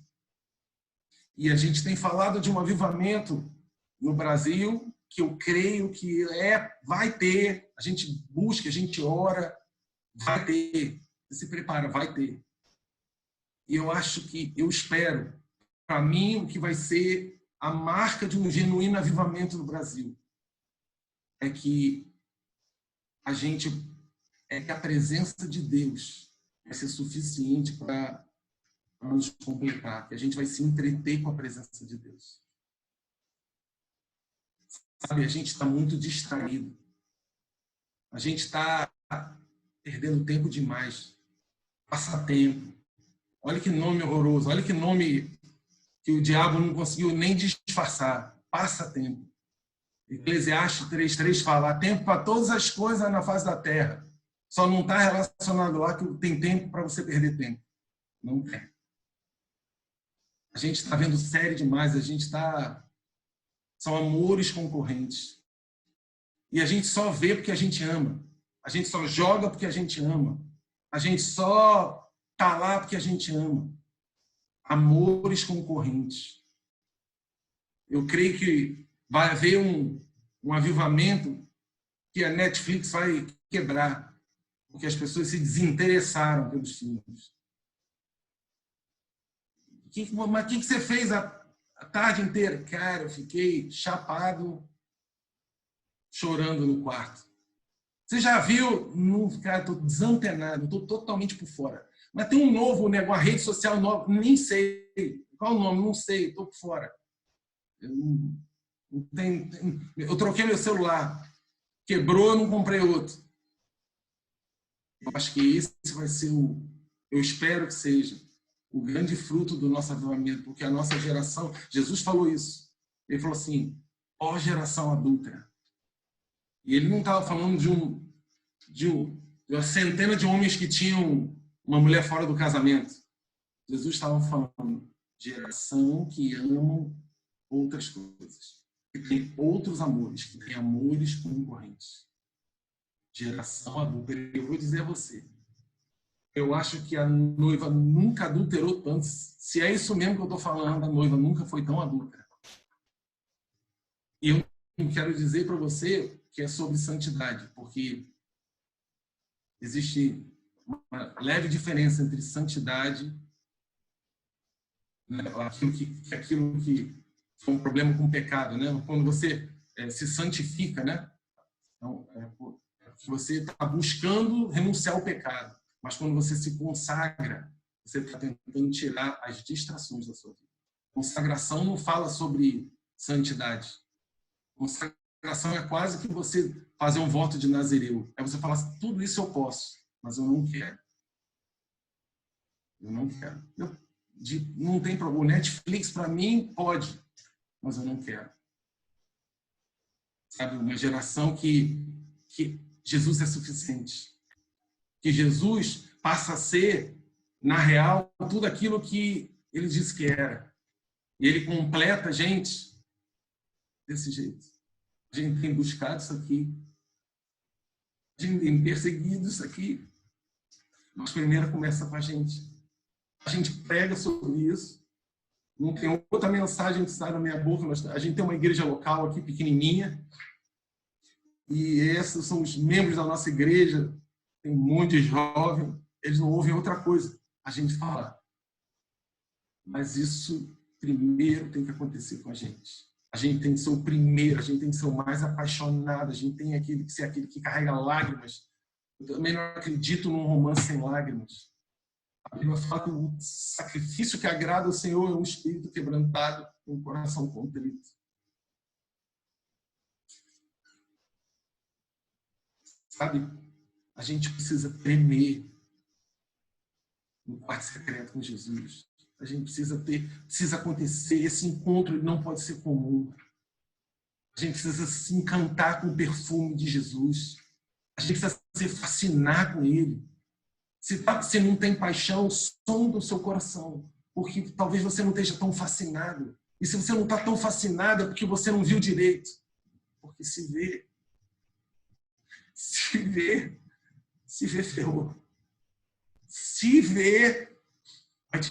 E a gente tem falado de um avivamento no Brasil, que eu creio que vai ter. A gente busca, a gente ora, vai ter. Se prepara, vai ter. E eu espero, para mim, o que vai ser a marca de um genuíno avivamento no Brasil é que a presença de Deus vai ser suficiente para nos completar, que a gente vai se entreter com a presença de Deus. Sabe, a gente está muito distraído. A gente está perdendo tempo demais. Passatempo. Olha que nome horroroso. Olha que nome que o diabo não conseguiu nem disfarçar. Passatempo. Eclesiastes 3:3 fala: há tempo para todas as coisas na face da terra. Só não está relacionado lá que tem tempo para você perder tempo. Não tem. A gente está vendo série demais. São amores concorrentes. E a gente só vê porque a gente ama. A gente só joga porque a gente ama. A gente só está lá porque a gente ama. Amores concorrentes. Eu creio que vai haver um avivamento que a Netflix vai quebrar, porque as pessoas se desinteressaram pelos filmes. Mas o que você fez a tarde inteira? Cara, eu fiquei chapado, chorando no quarto. Você já viu? Cara, estou desantenado, estou totalmente por fora. Mas tem um novo negócio, uma rede social nova, nem sei. Qual o nome? Não sei, estou por fora. Eu troquei meu celular. Quebrou, eu não comprei outro. Eu acho que esse vai ser eu espero que seja o grande fruto do nosso avivamento, porque a nossa geração, Jesus falou isso. Ele falou assim: ó geração adúltera. E ele não estava falando de de uma centena de homens que tinham uma mulher fora do casamento. Jesus estava falando, geração que amam outras coisas, que tem outros amores, que tem amores concorrentes. Geração adúltera. Eu vou dizer a você, eu acho que a noiva nunca adulterou tanto. Se é isso mesmo que eu estou falando, a noiva nunca foi tão adúltera. E eu quero dizer para você que é sobre santidade, porque existe uma leve diferença entre santidade, né, aquilo que foi um problema com o pecado, né? Quando você se santifica, né? Então, você está buscando renunciar ao pecado, mas quando você se consagra, você está tentando tirar as distrações da sua vida. Consagração não fala sobre santidade. Consagração é quase que você fazer um voto de Nazireu. É você falar assim, tudo isso eu posso, mas eu não quero. Eu não quero. Não tem problema. O Netflix, para mim, pode, mas eu não quero. Sabe, uma geração que Jesus é suficiente. Que Jesus passa a ser, na real, tudo aquilo que ele disse que era. E ele completa a gente desse jeito. A gente tem buscado isso aqui. A gente tem perseguido isso aqui. Mas primeiro começa com a gente. A gente prega sobre isso. Não tem outra mensagem que sai da minha boca. A gente tem uma igreja local aqui, pequenininha. E esses são os membros da nossa igreja. Tem um monte de jovem. Eles não ouvem outra coisa. A gente fala. Mas isso primeiro tem que acontecer com a gente. A gente tem que ser o primeiro, a gente tem que ser o mais apaixonado, a gente tem que ser aquele que carrega lágrimas. Eu também não acredito num romance sem lágrimas. A Bíblia fala que o sacrifício que agrada ao Senhor é um espírito quebrantado e um coração contrito. Sabe? A gente precisa tremer no quarto secreto com Jesus. A gente precisa acontecer. Esse encontro ele não pode ser comum. A gente precisa se encantar com o perfume de Jesus. A gente precisa se fascinar com ele. Se não tem paixão, sonda o seu coração. Porque talvez você não esteja tão fascinado. E se você não está tão fascinado, é porque você não viu direito. Porque se vê, ferrou. Se vê, vai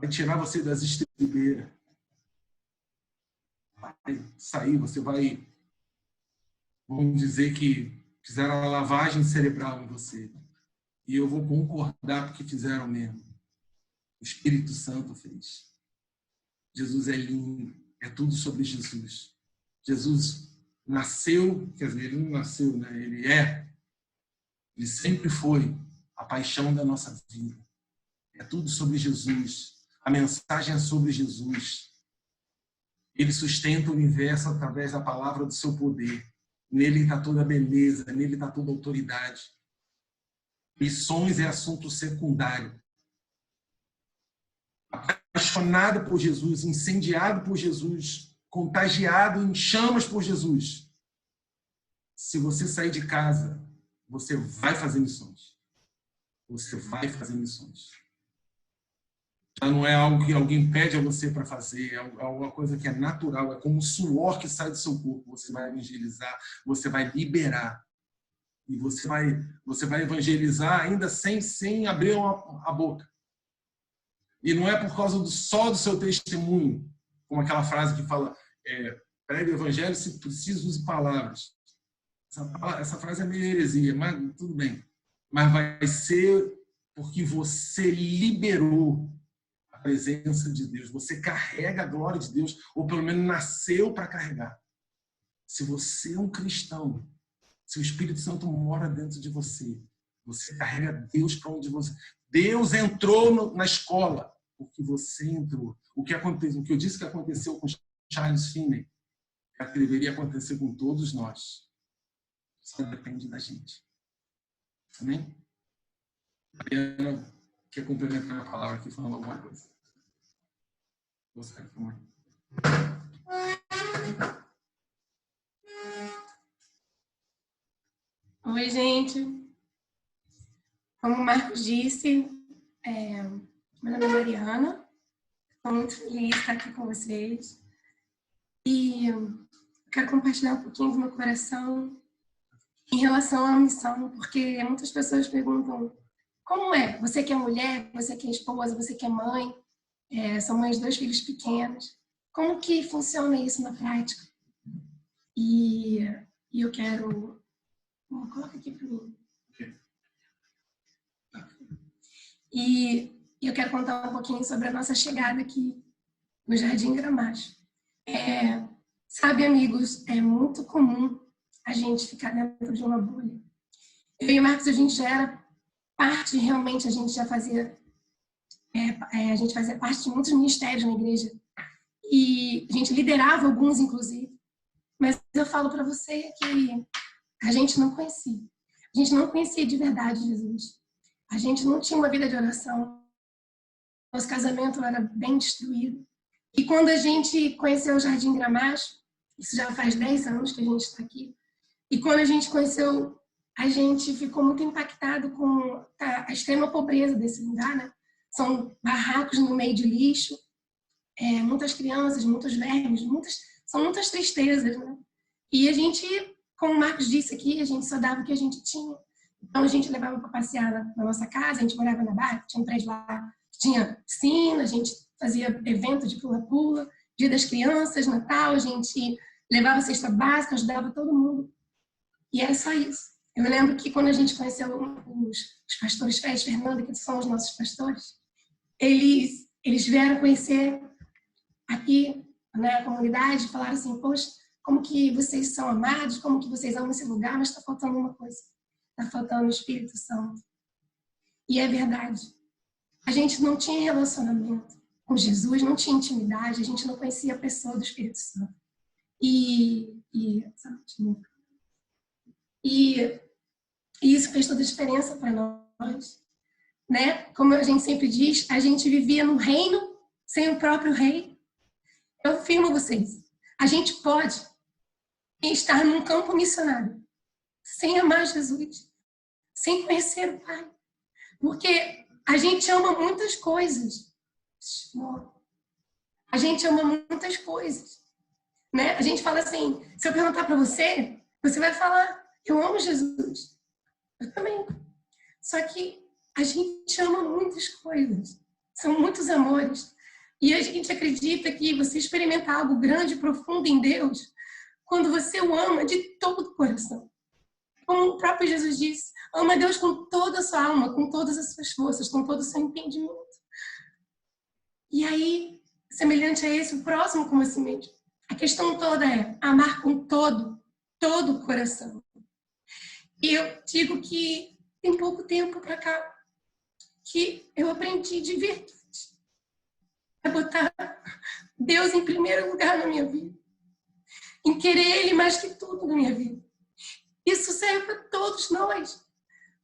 tirar você das estribeiras. Vai sair, você vai, vamos dizer que fizeram a lavagem cerebral em você. E eu vou concordar porque fizeram mesmo. O Espírito Santo fez. Jesus é lindo, é tudo sobre Jesus. Jesus nasceu, quer dizer, ele não nasceu, né? Ele sempre foi a paixão da nossa vida. É tudo sobre Jesus. A mensagem é sobre Jesus. Ele sustenta o universo através da palavra do seu poder. Nele está toda a beleza, nele está toda a autoridade. Missões é assunto secundário. Apaixonado por Jesus, incendiado por Jesus, contagiado em chamas por Jesus. Se você sair de casa, você vai fazer missões. Você vai fazer missões. Já não é algo que alguém pede a você para fazer, é uma coisa que é natural, é como o suor que sai do seu corpo. Você vai evangelizar, você vai liberar. E você vai evangelizar ainda sem abrir a boca. E não é por causa só do seu testemunho, como aquela frase que fala, pregue o evangelho se preciso use palavras. Essa frase é meio heresia, mas tudo bem. Mas vai ser porque você liberou a presença de Deus. Você carrega a glória de Deus, ou pelo menos nasceu para carregar. Se você é um cristão, se o Espírito Santo mora dentro de você, você carrega Deus para onde você... Deus entrou na escola porque você entrou. O que eu disse que aconteceu com Charles Finney, é que deveria acontecer com todos nós. Só depende da gente. Amém? A Mariana quer complementar a palavra aqui falando alguma coisa. Você quer falar? Oi, gente. Como o Marcos disse, meu nome é Mariana. Estou muito feliz de estar aqui com vocês. E quero compartilhar um pouquinho do meu coração em relação à missão, porque muitas pessoas perguntam como é? Você que é mulher, você que é esposa, você que é mãe, são mães de 2 filhos pequenos. Como que funciona isso na prática? E eu quero... Coloca aqui para mim. E eu quero contar um pouquinho sobre a nossa chegada aqui no Jardim Gramacho. Sabe, amigos, é muito comum a gente ficar dentro de uma bolha. Eu e o Marcos, a gente já era parte, realmente, a gente já fazia... a gente fazia parte de muitos ministérios na igreja. E a gente liderava alguns, inclusive. Mas eu falo para você que a gente não conhecia. A gente não conhecia de verdade Jesus. A gente não tinha uma vida de oração. Nosso casamento era bem destruído. E quando a gente conheceu o Jardim Gramacho, isso já faz 10 anos que a gente está aqui, e quando a gente conheceu, a gente ficou muito impactado com a extrema pobreza desse lugar, né? São barracos no meio de lixo, muitas crianças, muitos vermes, são muitas tristezas, né? E a gente, como o Marcos disse aqui, a gente só dava o que a gente tinha. Então a gente levava para passear na nossa casa, a gente morava na Barra, tinha um prédio lá, tinha piscina, a gente fazia evento de pula-pula, Dia das Crianças, Natal, a gente levava cesta básica, ajudava todo mundo. E era só isso. Eu lembro que quando a gente conheceu os pastores Fred e Fernanda, que são os nossos pastores, eles vieram conhecer aqui, né, a comunidade, falaram assim, poxa, como que vocês são amados, como que vocês amam esse lugar, mas está faltando uma coisa. Está faltando o Espírito Santo. E é verdade. A gente não tinha relacionamento com Jesus, não tinha intimidade, a gente não conhecia a pessoa do Espírito Santo. E isso fez toda a diferença para nós. Né? Como a gente sempre diz, a gente vivia no reino sem o próprio rei. Eu afirmo a vocês, a gente pode estar num campo missionário sem amar Jesus, sem conhecer o Pai. Porque a gente ama muitas coisas. A gente ama muitas coisas. Né? A gente fala assim, se eu perguntar para você, você vai falar, eu amo Jesus. Eu também. Só que a gente ama muitas coisas. São muitos amores. E a gente acredita que você experimenta algo grande e profundo em Deus quando você o ama de todo o coração. Como o próprio Jesus disse, ama Deus com toda a sua alma, com todas as suas forças, com todo o seu entendimento. E aí, semelhante a esse, o próximo como a si mesmo. A questão toda é amar com todo o coração. E eu digo que tem pouco tempo para cá que eu aprendi de verdade a botar Deus em primeiro lugar na minha vida. Em querer Ele mais que tudo na minha vida. Isso serve para todos nós.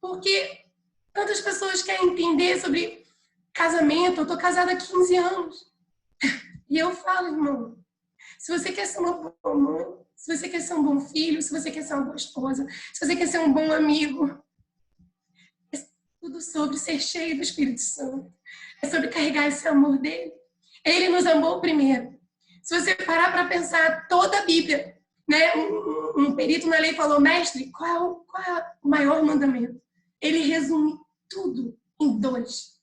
Porque tantas pessoas querem entender sobre casamento. Eu estou casada há 15 anos. E eu falo, irmão, se você quer ser uma boa mãe, se você quer ser um bom filho, se você quer ser uma boa esposa, se você quer ser um bom amigo, é tudo sobre ser cheio do Espírito Santo. É sobre carregar esse amor dele. Ele nos amou primeiro. Se você parar para pensar toda a Bíblia, né? Um perito na lei falou, mestre, qual é o maior mandamento? Ele resume tudo em 2.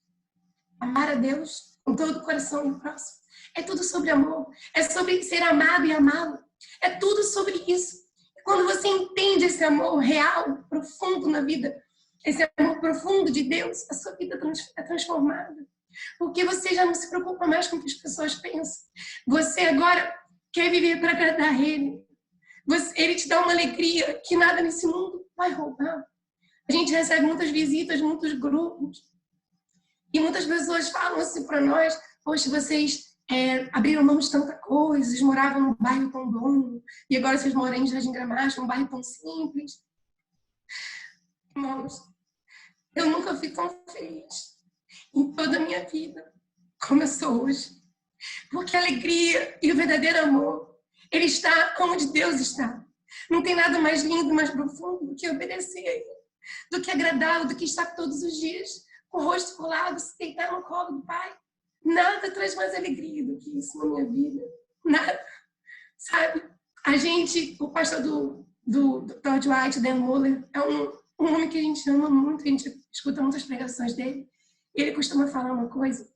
Amar a Deus com todo o coração e o próximo. É tudo sobre amor. É sobre ser amado e amá-lo. É tudo sobre isso. Quando você entende esse amor real, profundo na vida, esse amor profundo de Deus, a sua vida é transformada. Porque você já não se preocupa mais com o que as pessoas pensam. Você agora quer viver para agradar Ele. Ele te dá uma alegria que nada nesse mundo vai roubar. A gente recebe muitas visitas, muitos grupos. E muitas pessoas falam assim para nós, poxa, vocês abriram mão de tanta coisa, vocês moravam num bairro tão bom, e agora vocês moram em Jardim Gramacho, um bairro tão simples. Irmãos, eu nunca fui tão feliz em toda a minha vida como eu sou hoje. Porque a alegria e o verdadeiro amor, ele está onde Deus está. Não tem nada mais lindo, mais profundo do que obedecer a Ele, do que agradá-lo, do que estar todos os dias com o rosto colado, se deitar no colo do Pai. Nada traz mais alegria do que isso na minha vida. Nada. Sabe? O pastor do Todd White, Dan Mohler, é um homem que a gente ama muito, a gente escuta muitas pregações dele. Ele costuma falar uma coisa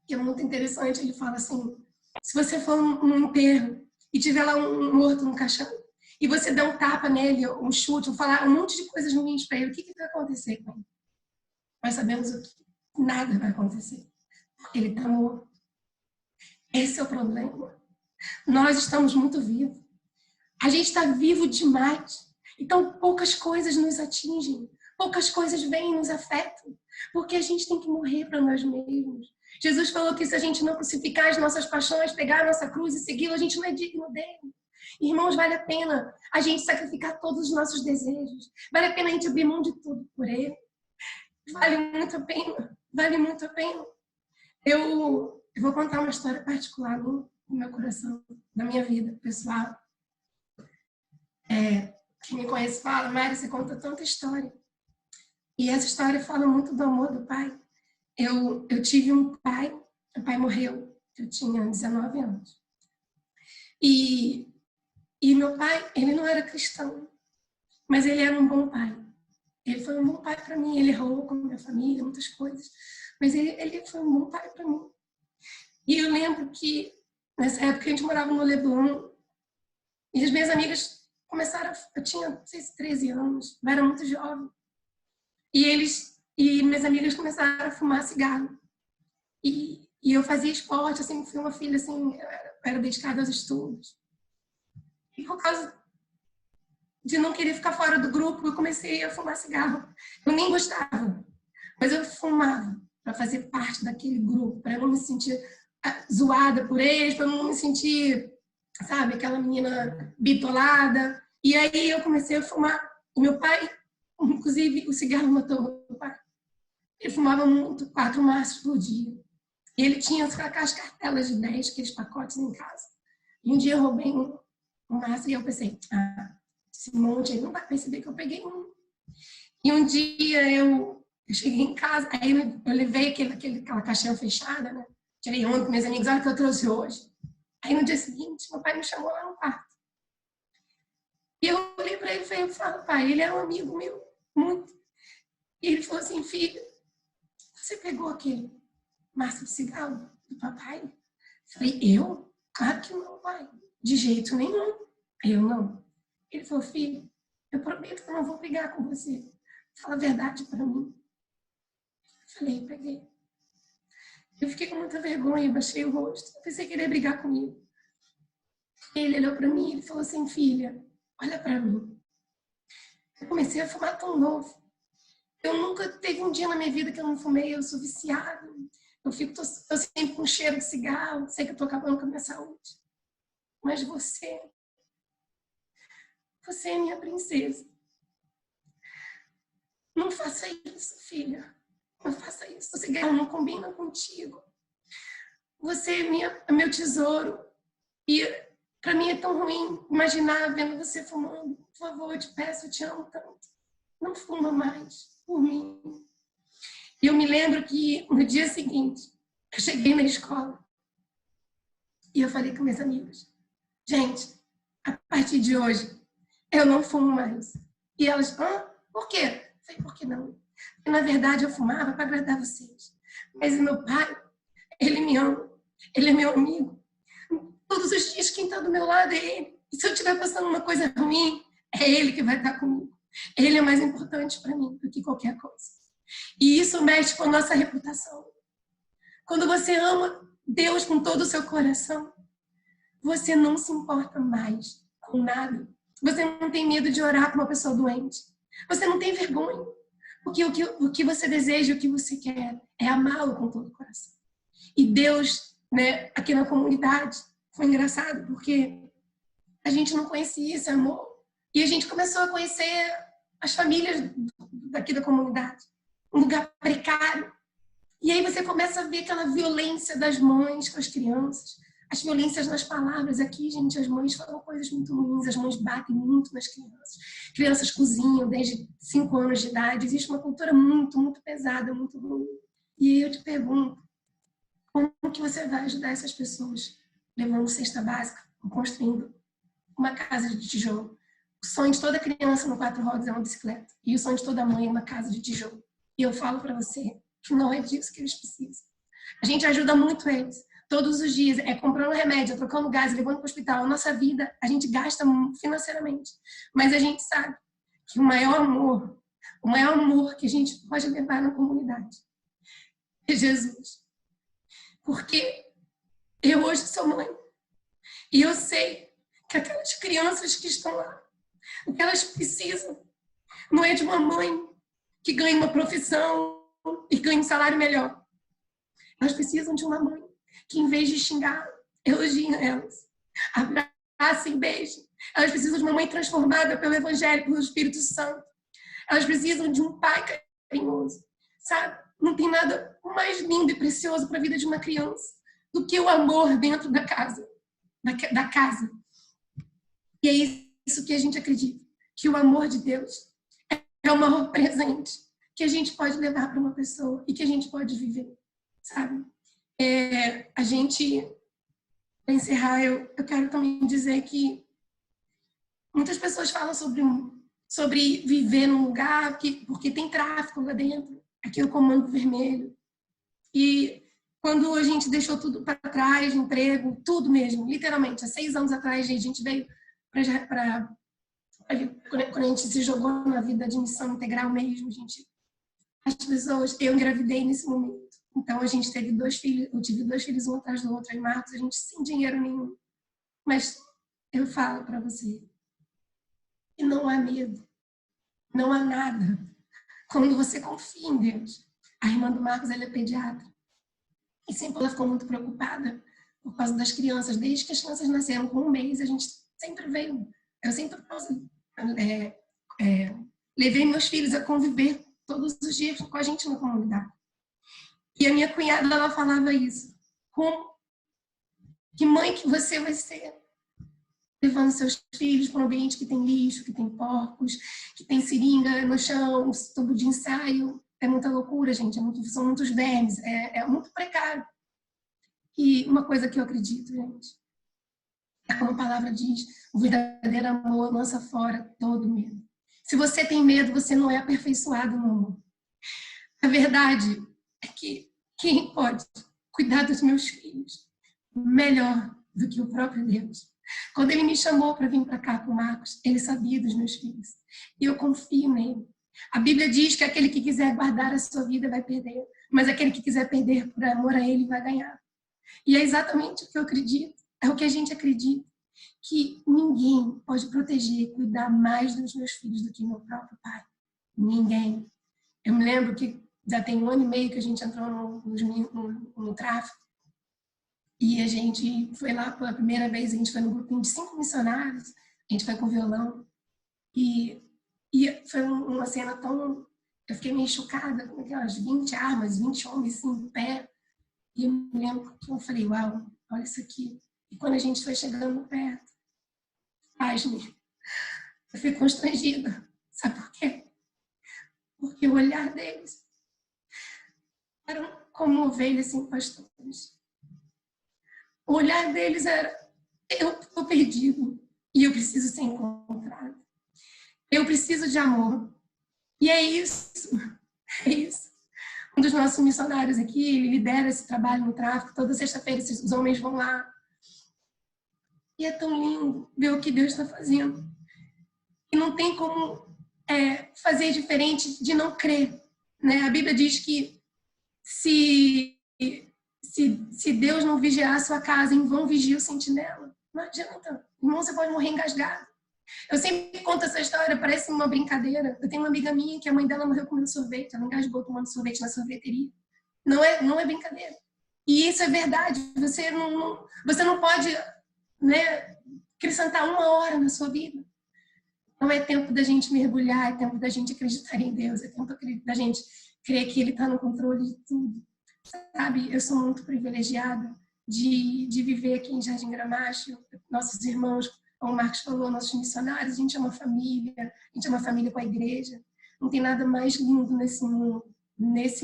que é muito interessante. Ele fala assim: se você for num enterro e tiver lá um morto no caixão, e você der um tapa nele, um chute, ou falar um monte de coisas ruins para ele, o que vai acontecer com ele? Nós sabemos o que nada vai acontecer, porque ele está morto. Esse é o problema. Nós estamos muito vivos. A gente está vivo demais. Então, poucas coisas nos atingem. Poucas coisas vêm e nos afetam. Porque a gente tem que morrer para nós mesmos. Jesus falou que se a gente não crucificar as nossas paixões, pegar a nossa cruz e segui-lo, a gente não é digno dele. Irmãos, vale a pena a gente sacrificar todos os nossos desejos. Vale a pena a gente abrir mão de tudo por ele. Vale muito a pena. Vale muito a pena. Eu vou contar uma história particular no meu coração, na minha vida pessoal. Quem me conhece fala: Mari, você conta tanta história. E essa história fala muito do amor do pai. Eu tive um pai, meu pai morreu, eu tinha 19 anos. E meu pai, ele não era cristão, mas ele era um bom pai. Ele foi um bom pai para mim, ele errou com a minha família, muitas coisas, mas ele foi um bom pai para mim. E eu lembro que, nessa época, a gente morava no Leblon, e as minhas amigas começaram, eu tinha, não sei se 13 anos, eu era muito jovem, e minhas amigas começaram a fumar cigarro. E eu fazia esporte, assim, fui uma filha, assim, era dedicada aos estudos. E por causa de não querer ficar fora do grupo, eu comecei a fumar cigarro. Eu nem gostava, mas eu fumava para fazer parte daquele grupo, para não me sentir zoada por eles, para não me sentir, sabe, aquela menina bitolada. E aí eu comecei a fumar. E meu pai, inclusive, o cigarro matou meu pai. Ele fumava muito, 4 maços por dia. E ele tinha aquelas cartelas de 10, aqueles pacotes em casa. E um dia eu roubei um maço e eu pensei: esse monte aí não vai perceber que eu peguei um. E um dia eu cheguei em casa, aí eu levei aquela caixinha fechada, né? Tirei onda com meus amigos: olha o que eu trouxe hoje. Aí no dia seguinte, meu pai me chamou lá no quarto. E eu olhei para ele e falei: pai, ele era um amigo meu, muito. E ele falou assim: filha, você pegou aquele maço de cigarro do papai? Eu falei: eu? Claro que não, pai. De jeito nenhum. Eu não. Ele falou: filho, eu prometo que eu não vou pegar com você. Fala a verdade para mim. Eu falei: peguei. Eu fiquei com muita vergonha, baixei o rosto. Eu pensei que ele ia brigar comigo. Ele olhou para mim e falou assim: filha, olha para mim. Eu comecei a fumar tão novo. Eu nunca teve um dia na minha vida que eu não fumei. Eu sou viciada. Eu sempre com cheiro de cigarro. Sei que eu estou acabando com a minha saúde. Mas você é minha princesa. Não faça isso, filha. Não faça isso. O cigarro não combina contigo. Você é meu tesouro. E para mim é tão ruim imaginar vendo você fumando. Por favor, eu te peço, eu te amo tanto. Não fuma mais por mim. E eu me lembro que no dia seguinte, eu cheguei na escola e eu falei com meus amigos: gente, a partir de hoje, eu não fumo mais. E elas: por quê? Eu falei: por que não? Porque, na verdade, eu fumava para agradar vocês. Mas o meu pai, ele me ama. Ele é meu amigo. Todos os dias quem está do meu lado é ele. E se eu estiver passando uma coisa ruim, é ele que vai estar comigo. Ele é mais importante para mim do que qualquer coisa. E isso mexe com a nossa reputação. Quando você ama Deus com todo o seu coração, você não se importa mais com nada. Você não tem medo de orar para uma pessoa doente. Você não tem vergonha. Porque o que você deseja, o que você quer, é amá-lo com todo o coração. E Deus, né, aqui na comunidade, foi engraçado, porque a gente não conhecia esse amor. E a gente começou a conhecer as famílias daqui da comunidade. Um lugar precário. E aí você começa a ver aquela violência das mães com as crianças. as violências nas palavras. Aqui, gente, as mães falam coisas muito ruins, as mães batem muito nas crianças. Crianças cozinham desde 5 anos de idade. Existe uma cultura muito, muito pesada, muito ruim. E aí eu te pergunto, como que você vai ajudar essas pessoas? Levando cesta básica, construindo uma casa de tijolo. O sonho de toda criança no 4 rodas é uma bicicleta. E o sonho de toda mãe é uma casa de tijolo. E eu falo para você que não é disso que eles precisam. A gente ajuda muito eles. Todos os dias, comprando remédio, trocando gás, levando para o hospital. A nossa vida, a gente gasta financeiramente. Mas a gente sabe que o maior amor que a gente pode levar na comunidade é Jesus. Porque eu hoje sou mãe. E eu sei que aquelas crianças que estão lá, o que elas precisam não é de uma mãe que ganhe uma profissão e ganhe um salário melhor. Elas precisam de uma mãe que, em vez de xingar, elogie elas, abrace e beije. Elas precisam de uma mãe transformada pelo Evangelho, pelo Espírito Santo. Elas precisam de um pai carinhoso, sabe? Não tem nada mais lindo e precioso para a vida de uma criança do que o amor dentro da casa. Da casa. E é isso que a gente acredita, que o amor de Deus é o maior presente que a gente pode levar para uma pessoa e que a gente pode viver, sabe? A gente, para encerrar, eu quero também dizer que muitas pessoas falam sobre viver num lugar porque tem tráfico lá dentro, aqui é o Comando Vermelho. E quando a gente deixou tudo para trás, emprego, tudo mesmo, literalmente, há 6 anos atrás, a gente veio para quando a gente se jogou na vida de missão integral mesmo, as pessoas, eu engravidei nesse momento. Então, a gente teve 2 filhos, eu tive 2 filhos um atrás do outro, aí Marcos, a gente sem dinheiro nenhum. Mas eu falo para você que não há medo, não há nada. Quando você confia em Deus. A irmã do Marcos, ela é pediatra. E sempre ela ficou muito preocupada por causa das crianças. Desde que as crianças nasceram com 1 mês, a gente sempre veio. Eu sempre levei meus filhos a conviver todos os dias com a gente na comunidade. E a minha cunhada, ela falava isso. Que mãe que você vai ser? Levando seus filhos para um ambiente que tem lixo, que tem porcos, que tem seringa no chão, tubo de ensaio. É muita loucura, gente. São muitos vermes. É muito precário. E uma coisa que eu acredito, gente, é como a palavra diz, o verdadeiro amor lança fora todo medo. Se você tem medo, você não é aperfeiçoado no amor. A verdade é que quem pode cuidar dos meus filhos melhor do que o próprio Deus? Quando ele me chamou para vir para cá com o Marcos, ele sabia dos meus filhos. E eu confio nele. A Bíblia diz que aquele que quiser guardar a sua vida vai perder, mas aquele que quiser perder por amor a ele vai ganhar. E é exatamente o que eu acredito, é o que a gente acredita, que ninguém pode proteger e cuidar mais dos meus filhos do que meu próprio pai. Ninguém. Eu me lembro que já tem 1 ano e meio que a gente entrou no tráfico, e a gente foi lá pela primeira vez, a gente foi num grupinho de 5 missionários, a gente foi com violão, e foi uma cena tão... Eu fiquei meio chocada com aquelas 20 armas, 20 homens assim, em pé. E eu me lembro que eu falei, uau, olha isso aqui. E quando a gente foi chegando perto, pasme, eu fui constrangida. Sabe por quê? Porque o olhar deles eram como ovelhas sem pastores. O olhar deles era, eu estou perdido e eu preciso ser encontrado. Eu preciso de amor. E é isso. É isso. Um dos nossos missionários aqui, ele lidera esse trabalho no tráfico. Toda sexta-feira os homens vão lá. E é tão lindo ver o que Deus está fazendo. E não tem como fazer diferente de não crer. Né? A Bíblia diz que se Deus não vigiar a sua casa, em vão vigia o sentinela. Não adianta. Irmão, você pode morrer engasgado. Eu sempre conto essa história, parece uma brincadeira. Eu tenho uma amiga minha que a mãe dela morreu comendo sorvete. Ela engasgou tomando sorvete na sorveteria. Não é brincadeira. E isso é verdade. Você não pode, né, acrescentar 1 hora na sua vida. Não é tempo da gente mergulhar, é tempo da gente acreditar em Deus, é tempo da gente crer que Ele está no controle de tudo. Sabe, eu sou muito privilegiada de viver aqui em Jardim Gramacho. Nossos irmãos, como o Marcos falou, nossos missionários, a gente é uma família com a igreja. Não tem nada mais lindo nesse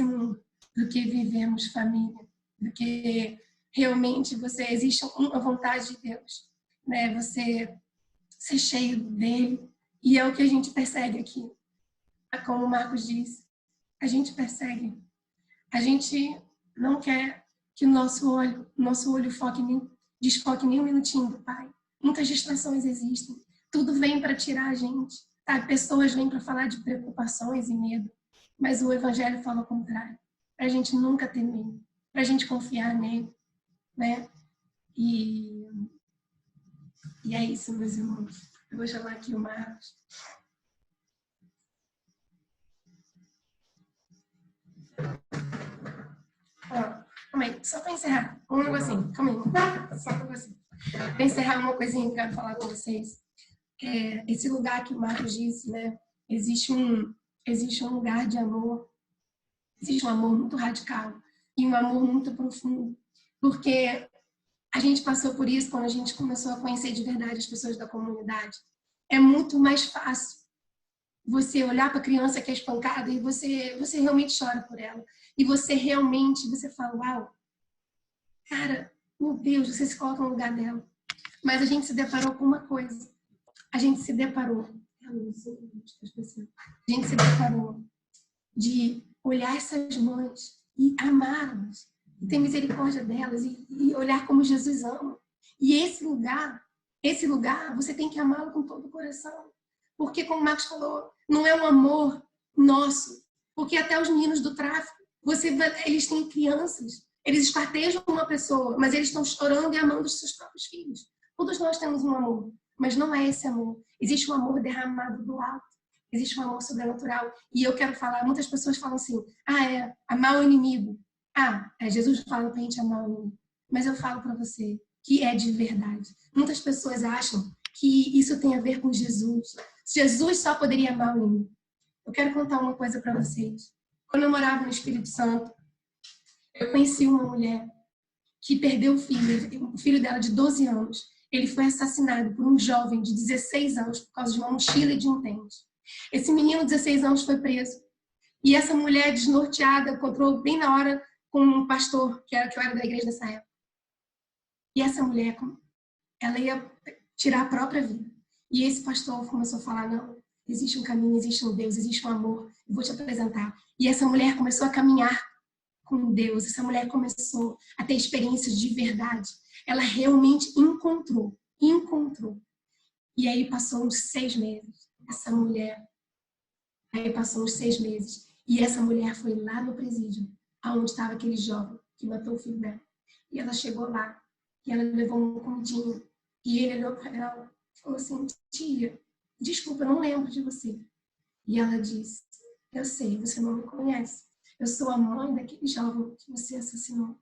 mundo do que vivemos família, do que realmente existe uma vontade de Deus, né? Você ser cheio dele, e é o que a gente persegue aqui. Como o Marcos disse, a gente persegue. A gente não quer que o nosso olho desfoque nem um minutinho do Pai. Muitas distrações existem. Tudo vem para tirar a gente. Tá? Pessoas vêm para falar de preocupações e medo. Mas o Evangelho fala o contrário. Para a gente nunca ter medo. Para a gente confiar nele. Né? E é isso, meus irmãos. Eu vou chamar aqui o Marcos. Calma aí, só para encerrar, um negocinho, calma aí, só para você. Para encerrar, uma coisinha que eu quero falar com vocês. Esse lugar que o Marcos disse, né? Existe um lugar de amor, existe um amor muito radical e um amor muito profundo, porque a gente passou por isso quando a gente começou a conhecer de verdade as pessoas da comunidade. É muito mais fácil você olhar para a criança que é espancada e você realmente chora por ela. E você fala, uau, cara, meu Deus, você se coloca no lugar dela. Mas a gente se deparou com uma coisa. A gente se deparou de olhar essas mães e amá-las, e ter misericórdia delas, e olhar como Jesus ama. E esse lugar, você tem que amá-lo com todo o coração. Porque, como o Marcos falou, não é um amor nosso. Porque até os meninos do tráfico, eles têm crianças, eles esquartejam uma pessoa, mas eles estão chorando e amando os seus próprios filhos. Todos nós temos um amor, mas não é esse amor. Existe um amor derramado do alto, existe um amor sobrenatural. E eu quero falar, muitas pessoas falam assim, amar o inimigo. Jesus fala para a gente amar o inimigo. Mas eu falo para você que é de verdade. Muitas pessoas acham que isso tem a ver com Jesus. Jesus só poderia amar o inimigo. Eu quero contar uma coisa para vocês. Quando eu morava no Espírito Santo, eu conheci uma mulher que perdeu o filho dela de 12 anos. Ele foi assassinado por um jovem de 16 anos por causa de uma mochila e de um tênis. Esse menino de 16 anos foi preso. E essa mulher desnorteada encontrou bem na hora com um pastor, que eu era da igreja dessa época. E essa mulher, ela ia tirar a própria vida. E esse pastor começou a falar, não, existe um caminho, existe um Deus, existe um amor, eu vou te apresentar. E essa mulher começou a caminhar com Deus, essa mulher começou a ter experiências de verdade. Ela realmente encontrou. E aí passou uns 6 meses. E essa mulher foi lá no presídio, onde estava aquele jovem que matou o filho dela. E ela chegou lá, e ela levou uma comidinha. E ele olhou para ela e falou assim, tia, desculpa, eu não lembro de você. E ela disse, eu sei, você não me conhece. Eu sou a mãe daquele jovem que você assassinou.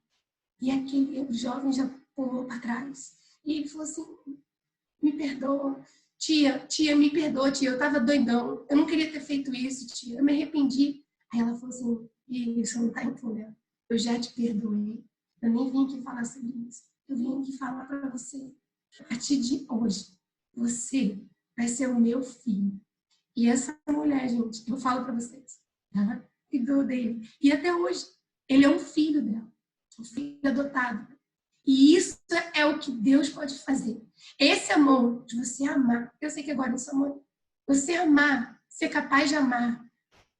E aquele jovem já pulou para trás. E ele falou assim, me perdoa. Tia, me perdoa, tia, eu estava doidão. Eu não queria ter feito isso, tia. Eu me arrependi. Aí ela falou assim, você não está entendendo. Eu já te perdoei. Eu nem vim aqui falar sobre isso. Eu vim aqui falar para você. A partir de hoje, você vai ser o meu filho. E essa mulher, gente, eu falo para vocês, ela cuidou dele. E até hoje, ele é um filho dela. Um filho adotado. E isso é o que Deus pode fazer. Esse amor de você amar, eu sei que agora eu sou mãe, você amar, ser capaz de amar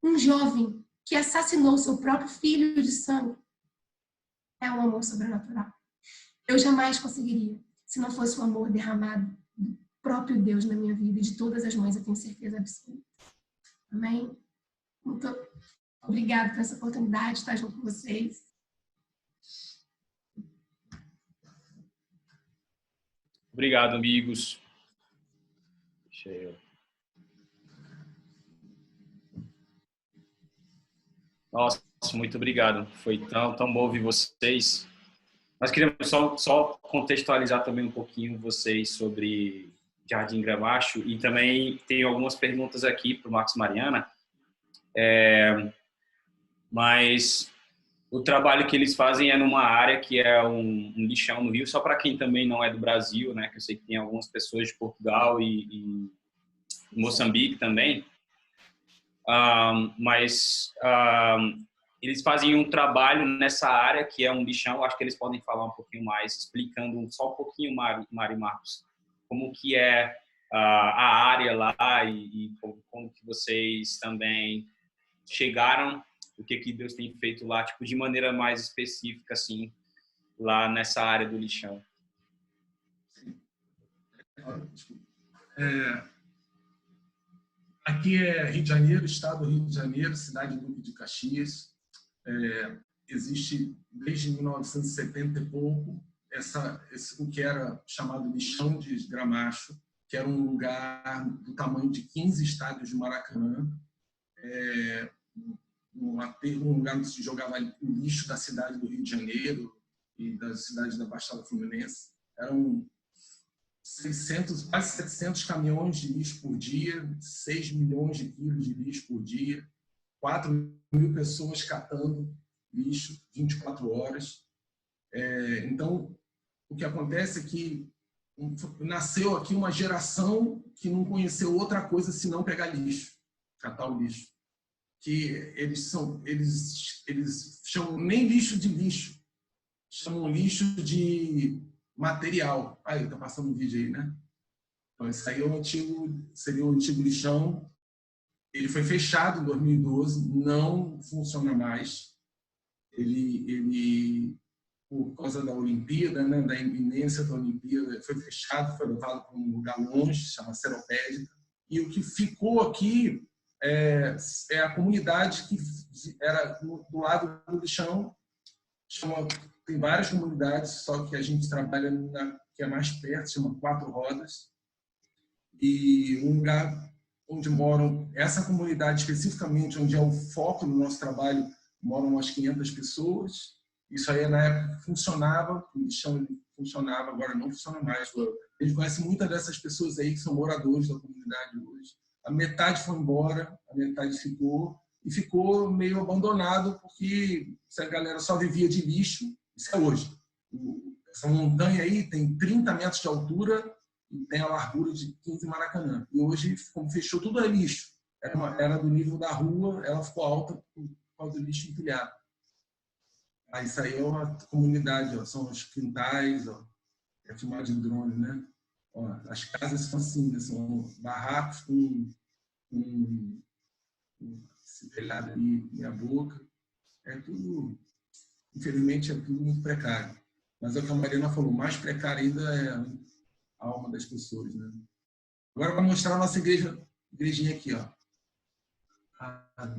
um jovem que assassinou seu próprio filho de sangue, é um amor sobrenatural. Eu jamais conseguiria, se não fosse o amor derramado do próprio Deus na minha vida e de todas as mães, eu tenho certeza absoluta. Amém? Muito obrigada por essa oportunidade de estar junto com vocês. Obrigado, amigos. Deixa eu... Nossa, muito obrigado. Foi tão bom ouvir vocês. Nós queríamos só contextualizar também um pouquinho vocês sobre Jardim Gramacho e também tem algumas perguntas aqui para o Marcos Mariana. Mas O trabalho que eles fazem é numa área que é um lixão no Rio, só para quem também não é do Brasil, né? Que eu sei que tem algumas pessoas de Portugal e Moçambique também. Mas eles fazem um trabalho nessa área que é um lixão. Acho que eles podem falar um pouquinho mais, explicando só um pouquinho, Mari e Marcos, como que é a área lá e como que vocês também chegaram, o que Deus tem feito lá, tipo, de maneira mais específica, assim, lá nessa área do lixão. Aqui é Rio de Janeiro, estado do Rio de Janeiro, cidade do Duque de Caxias. Existe desde 1970 e pouco o que era chamado lixão de Gramacho, que era um lugar do tamanho de 15 estádios de Maracanã, um lugar onde se jogava o lixo da cidade do Rio de Janeiro e das cidades da Baixada Fluminense. Eram 600, quase 700 caminhões de lixo por dia, 6 milhões de quilos de lixo por dia, 4.000 pessoas catando lixo 24 horas. Então, o que acontece é que nasceu aqui uma geração que não conheceu outra coisa senão pegar lixo, catar o lixo. Que eles chamam nem lixo de lixo, chamam lixo de material. Aí, tá passando um vídeo aí, né? Então, esse aí seria o antigo lixão. Ele foi fechado em 2012, não funciona mais. Ele por causa da Olimpíada, né, da iminência da Olimpíada, foi fechado, foi levado para um lugar longe, chama Seropédica. E o que ficou aqui é a comunidade que era do lado do lixão. Tem várias comunidades, só que a gente trabalha que é mais perto, chama Quatro Rodas. E um lugar onde moram, essa comunidade especificamente, onde é o foco do nosso trabalho, moram umas 500 pessoas. Isso aí na época funcionava, o lixão funcionava, agora não funciona mais. A gente conhece muitas dessas pessoas aí que são moradores da comunidade hoje. A metade foi embora, a metade ficou, e ficou meio abandonado, porque a galera só vivia de lixo. Isso é hoje. Essa montanha aí tem 30 metros de altura e tem a largura de 15 Maracanã. E hoje, como fechou, tudo é lixo. Era do nível da rua, ela ficou alta por causa do lixo empilhado. Isso aí é uma comunidade, ó, são os quintais, ó, é filmado de drone, né? Ó, as casas são assim, né? São barracos com esse telhado ali, minha boca. É tudo, infelizmente, é tudo muito precário. Mas é o que a Mariana falou, mais precário ainda é a alma das pessoas, né? Agora, para mostrar a nossa igrejinha aqui, ó.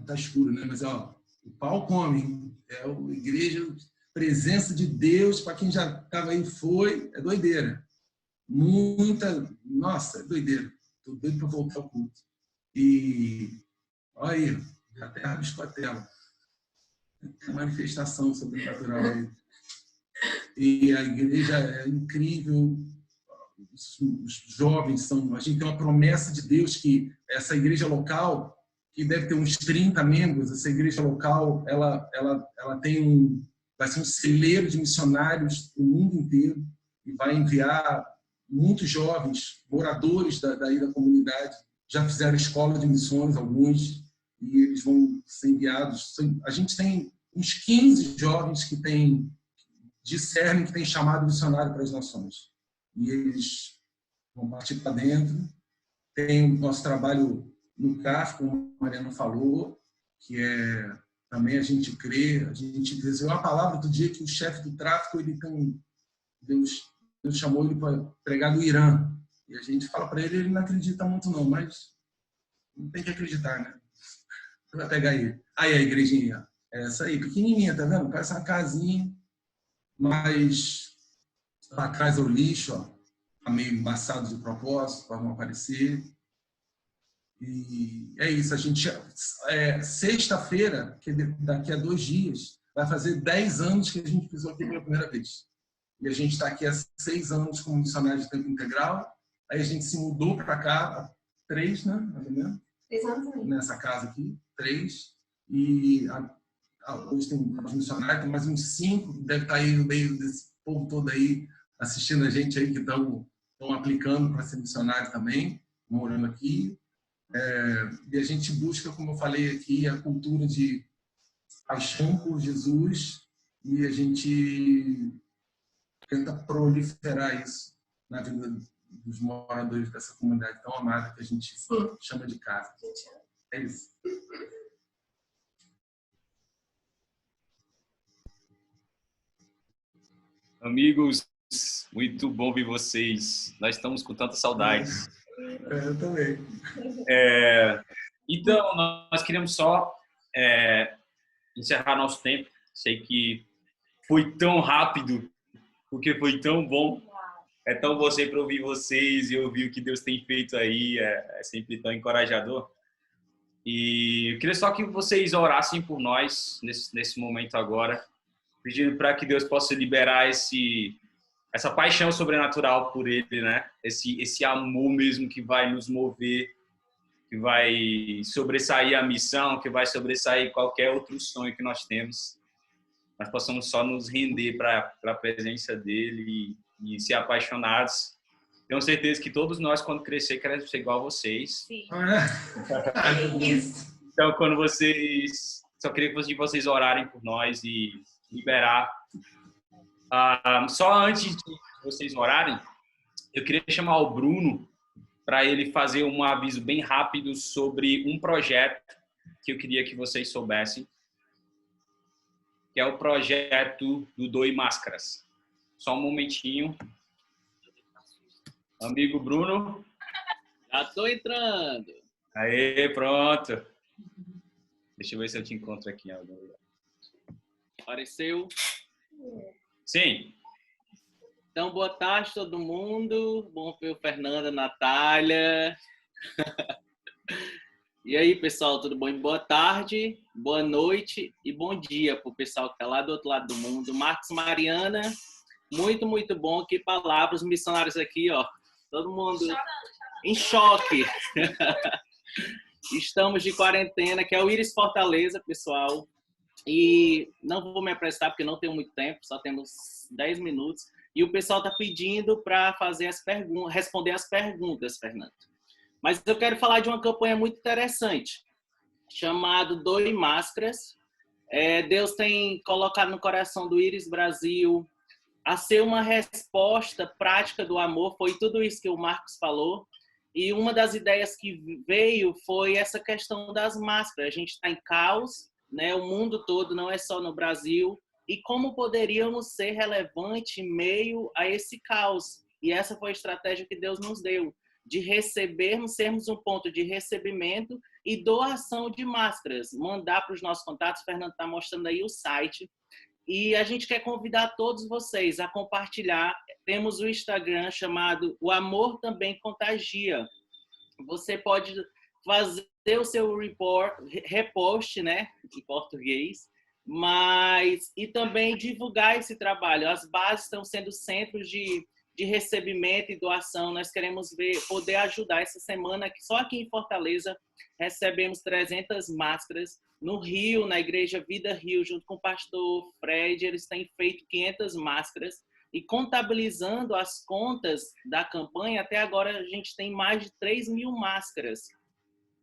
Tá escuro, né? Mas, ó, o pau come, hein? É a igreja, presença de Deus, para quem já estava aí, é doideira. Nossa, é doideira. Estou doido para voltar ao culto. E, olha aí, já até rabiscou a tela. Tem manifestação sobrenatural aí. E a igreja é incrível, os jovens a gente tem uma promessa de Deus que essa igreja local, que deve ter uns 30 membros, essa igreja local, ela vai ser um celeiro de missionários do mundo inteiro e vai enviar muitos jovens, moradores da comunidade, já fizeram escola de missões, alguns, e eles vão ser enviados. A gente tem uns 15 jovens que discernem que tem chamado missionário para as nações. E eles vão partir para dentro. Tem o nosso trabalho no CAF, como a Mariana falou, que também a gente crê, a gente recebeu uma palavra do dia que o chefe do tráfico, Deus chamou ele para pregar no Irã. E a gente fala para ele não acredita muito não, mas não tem que acreditar, né? Você vai pegar ele. Aí a igrejinha, essa aí, pequenininha, tá vendo? Parece uma casinha, mas lá atrás é o lixo, ó, tá meio embaçado de propósito para não aparecer. E é isso, a gente sexta-feira, que daqui a 2 dias, vai fazer 10 anos que a gente pisou aqui pela primeira vez. E a gente está aqui há 6 anos como missionário de tempo integral. Aí a gente se mudou para cá há 3, né? Mais ou menos. 3 anos também. Nessa casa aqui, 3. E hoje tem uns missionários, tem mais uns 5 que devem estar aí no meio desse povo todo aí, assistindo a gente aí, que estão aplicando para ser missionário também, morando aqui. E a gente busca, como eu falei aqui, a cultura de paixão por Jesus, e a gente tenta proliferar isso na vida dos moradores dessa comunidade tão amada que a gente chama de casa. É isso. Amigos, muito bom ver vocês. Nós estamos com tanta saudade. Eu também. Então, nós queremos só encerrar nosso tempo. Sei que foi tão rápido, porque foi tão bom. É tão bom sempre ouvir vocês e ouvir o que Deus tem feito aí. É sempre tão encorajador. E eu queria só que vocês orassem por nós nesse momento agora, pedindo para que Deus possa liberar essa paixão sobrenatural por Ele, né? Esse amor mesmo que vai nos mover, que vai sobressair a missão, que vai sobressair qualquer outro sonho que nós temos. Nós possamos só nos render para a presença dEle e ser apaixonados. Tenho certeza que todos nós, quando crescer, queremos ser igual a vocês. Sim. Então, quando só queria que vocês orarem por nós e liberar. Só antes de vocês orarem, eu queria chamar o Bruno para ele fazer um aviso bem rápido sobre um projeto que eu queria que vocês soubessem, que é o projeto do Doe Máscaras. Só um momentinho. Amigo Bruno. Já estou entrando. Aê, pronto. Deixa eu ver se eu te encontro aqui em algum lugar. Apareceu? Sim. Então, boa tarde todo mundo. Bom ver o Fernando, a Natália. E aí, pessoal, tudo bom? Boa tarde, boa noite e bom dia para o pessoal que está lá do outro lado do mundo. Marcos, Mariana, muito, muito bom. Que palavras, missionários aqui, ó. Todo mundo em choque. Estamos de quarentena, que é o Iris Fortaleza, pessoal. E não vou me apresentar porque não tenho muito tempo, só temos 10 minutos. E o pessoal está pedindo para fazer responder as perguntas, Fernando. Mas eu quero falar de uma campanha muito interessante, chamada Doe Máscaras. Deus tem colocado no coração do Iris Brasil a ser uma resposta prática do amor. Foi tudo isso que o Marcos falou. E uma das ideias que veio foi essa questão das máscaras. A gente está em caos, né? O mundo todo, não é só no Brasil. E como poderíamos ser relevantes em meio a esse caos? E essa foi a estratégia que Deus nos deu, de recebermos, sermos um ponto de recebimento e doação de máscaras. Mandar para os nossos contatos. O Fernando está mostrando aí o site. E a gente quer convidar todos vocês a compartilhar. Temos o Instagram chamado O Amor Também Contagia. Você pode fazer o seu repost, né, em português, e também divulgar esse trabalho. As bases estão sendo centros de recebimento e doação. Nós queremos poder ajudar. Essa semana, só aqui em Fortaleza, recebemos 300 máscaras. No Rio, na Igreja Vida Rio, junto com o pastor Fred, eles têm feito 500 máscaras. E contabilizando as contas da campanha, até agora a gente tem mais de 3.000 máscaras.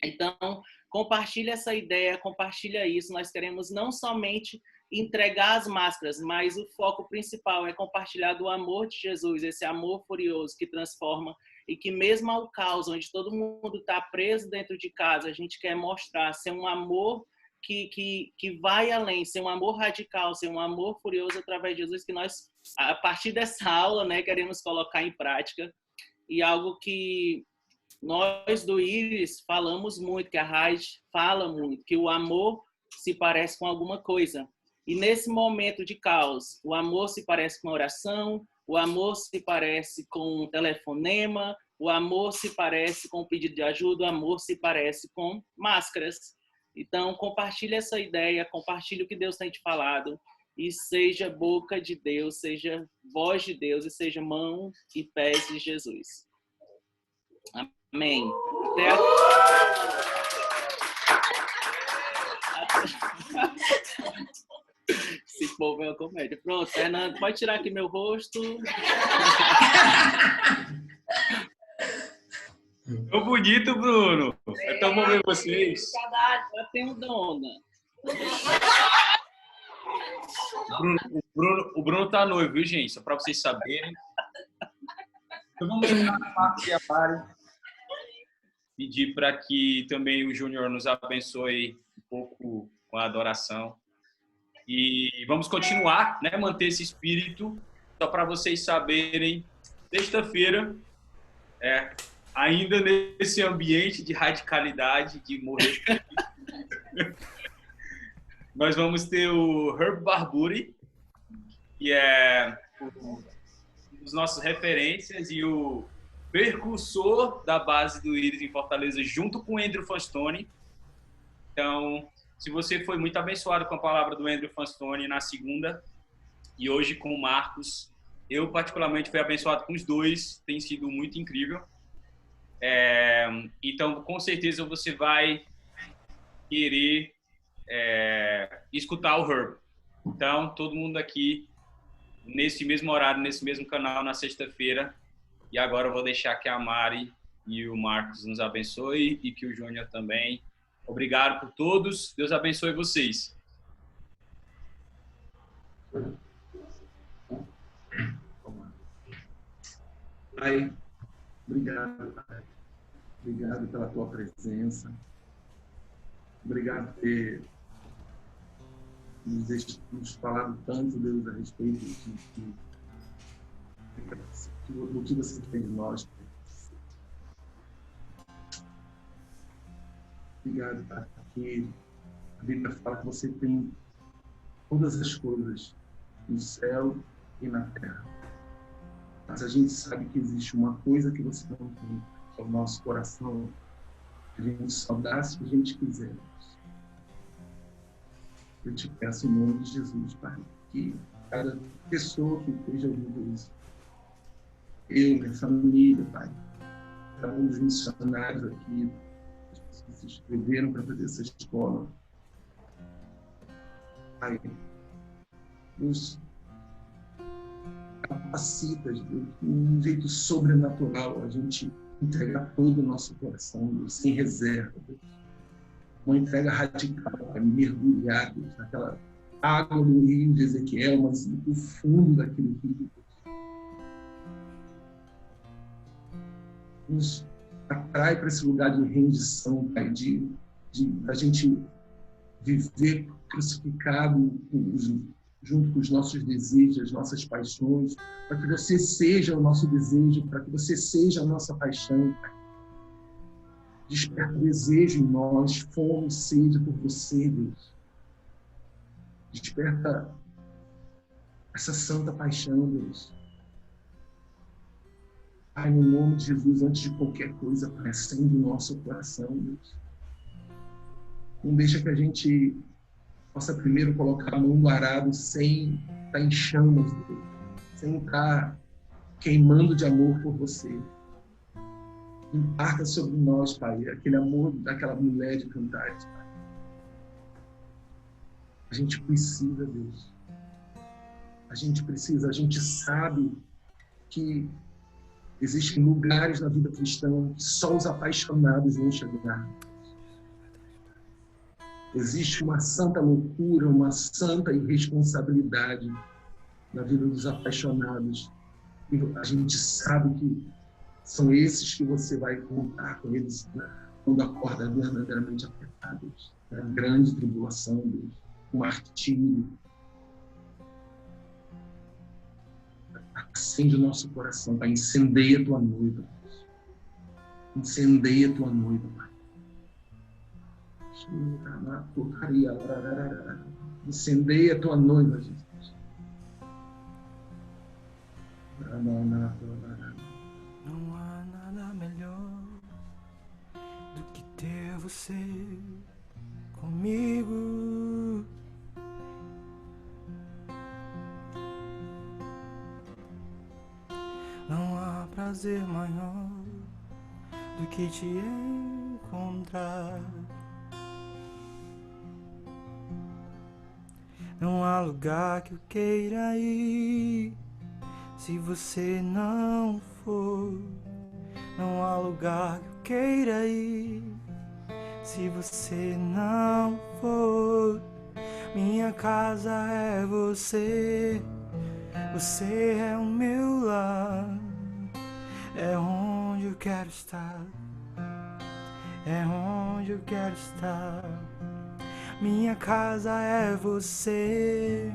Então, compartilha essa ideia, compartilha isso. Nós queremos não somente entregar as máscaras, mas o foco principal é compartilhar do amor de Jesus, esse amor furioso que transforma e que mesmo ao caos, onde todo mundo está preso dentro de casa, a gente quer mostrar, ser um amor que vai além, ser um amor radical, ser um amor furioso através de Jesus, que nós, a partir dessa aula, né, queremos colocar em prática. E algo que nós do Iris falamos muito, que a Raiz fala muito, que o amor se parece com alguma coisa. E nesse momento de caos, o amor se parece com oração, o amor se parece com um telefonema, o amor se parece com um pedido de ajuda, o amor se parece com máscaras. Então, compartilhe essa ideia, compartilhe o que Deus tem te falado e seja boca de Deus, seja voz de Deus e seja mão e pés de Jesus. Amém. Esse povo é uma comédia. Pronto, Fernando, pode tirar aqui meu rosto. Tão bonito, Bruno. É tão bom ver vocês. Eu tenho dona. O Bruno tá noivo, viu, gente? Só para vocês saberem. Então vamos entrar na parte de Amari. Pedir para que também o Júnior nos abençoe um pouco com a adoração. E vamos continuar, né? Manter esse espírito. Só para vocês saberem, sexta-feira, ainda nesse ambiente de radicalidade, de morrer. Nós vamos ter o Herb Barbury, que é um dos nossos referências e o percursor da base do Íris em Fortaleza, junto com o Andrew Fastone. Então, se você foi muito abençoado com a palavra do Andrew Fastone na segunda e hoje com o Marcos, eu particularmente fui abençoado com os dois, tem sido muito incrível. Então, com certeza você vai querer escutar o Herb. Então, todo mundo aqui nesse mesmo horário, nesse mesmo canal, na sexta-feira. E agora eu vou deixar que a Mari e o Marcos nos abençoe e que o Júnior também. Obrigado por todos. Deus abençoe vocês. Pai, obrigado, Pai. Obrigado pela tua presença. Obrigado por ter nos falado tanto, Deus, a respeito do que você tem de nós. Obrigado, Pai, porque a Bíblia fala que você tem todas as coisas no céu e na terra. Mas a gente sabe que existe uma coisa que você não tem, que é o nosso coração. A gente só dá se a gente quiser. Eu te peço em nome de Jesus, Pai, que cada pessoa que esteja ouvindo isso, eu, minha família, Pai, cada um dos missionários aqui, as pessoas que se inscreveram para fazer essa escola, Pai, nos capacita, de um jeito sobrenatural, a gente entregar todo o nosso coração, Deus, sem reserva, Deus. Uma entrega radical, mergulhado naquela água do rio de Ezequiel, mas no fundo daquele rio. Nos atrai para esse lugar de rendição, Pai, de a gente viver crucificado junto com os nossos desejos, as nossas paixões, para que você seja o nosso desejo, para que você seja a nossa paixão, Pai. Desperta o desejo em nós, fome e sede por você, Deus. Desperta essa santa paixão, Deus. Pai, no nome de Jesus, antes de qualquer coisa, Pai, acende o nosso coração, Deus. Não deixa que a gente possa primeiro colocar a mão no arado sem estar em chamas, Deus. Sem estar queimando de amor por você. Imparta sobre nós, Pai, aquele amor daquela mulher de Cantares, Pai. A gente precisa, Deus. A gente sabe que existem lugares na vida cristã que só os apaixonados vão chegar. Existe uma santa loucura, uma santa irresponsabilidade na vida dos apaixonados. E a gente sabe que são esses que você vai contar com eles, né, quando a corda é verdadeiramente apertada, Deus. A grande tribulação, Deus. O martírio. Acende o nosso coração, Pai. Incendeia a tua noiva, Deus. Incendeia a tua noiva, Pai. Incendeia a tua noiva, Jesus. Não há nada melhor do que ter você comigo. Não há prazer maior do que te encontrar. Não há lugar que eu queira ir se você não for. Não há lugar que eu queira ir se você não for. Minha casa é você, você é o meu lar. É onde eu quero estar, é onde eu quero estar. Minha casa é você,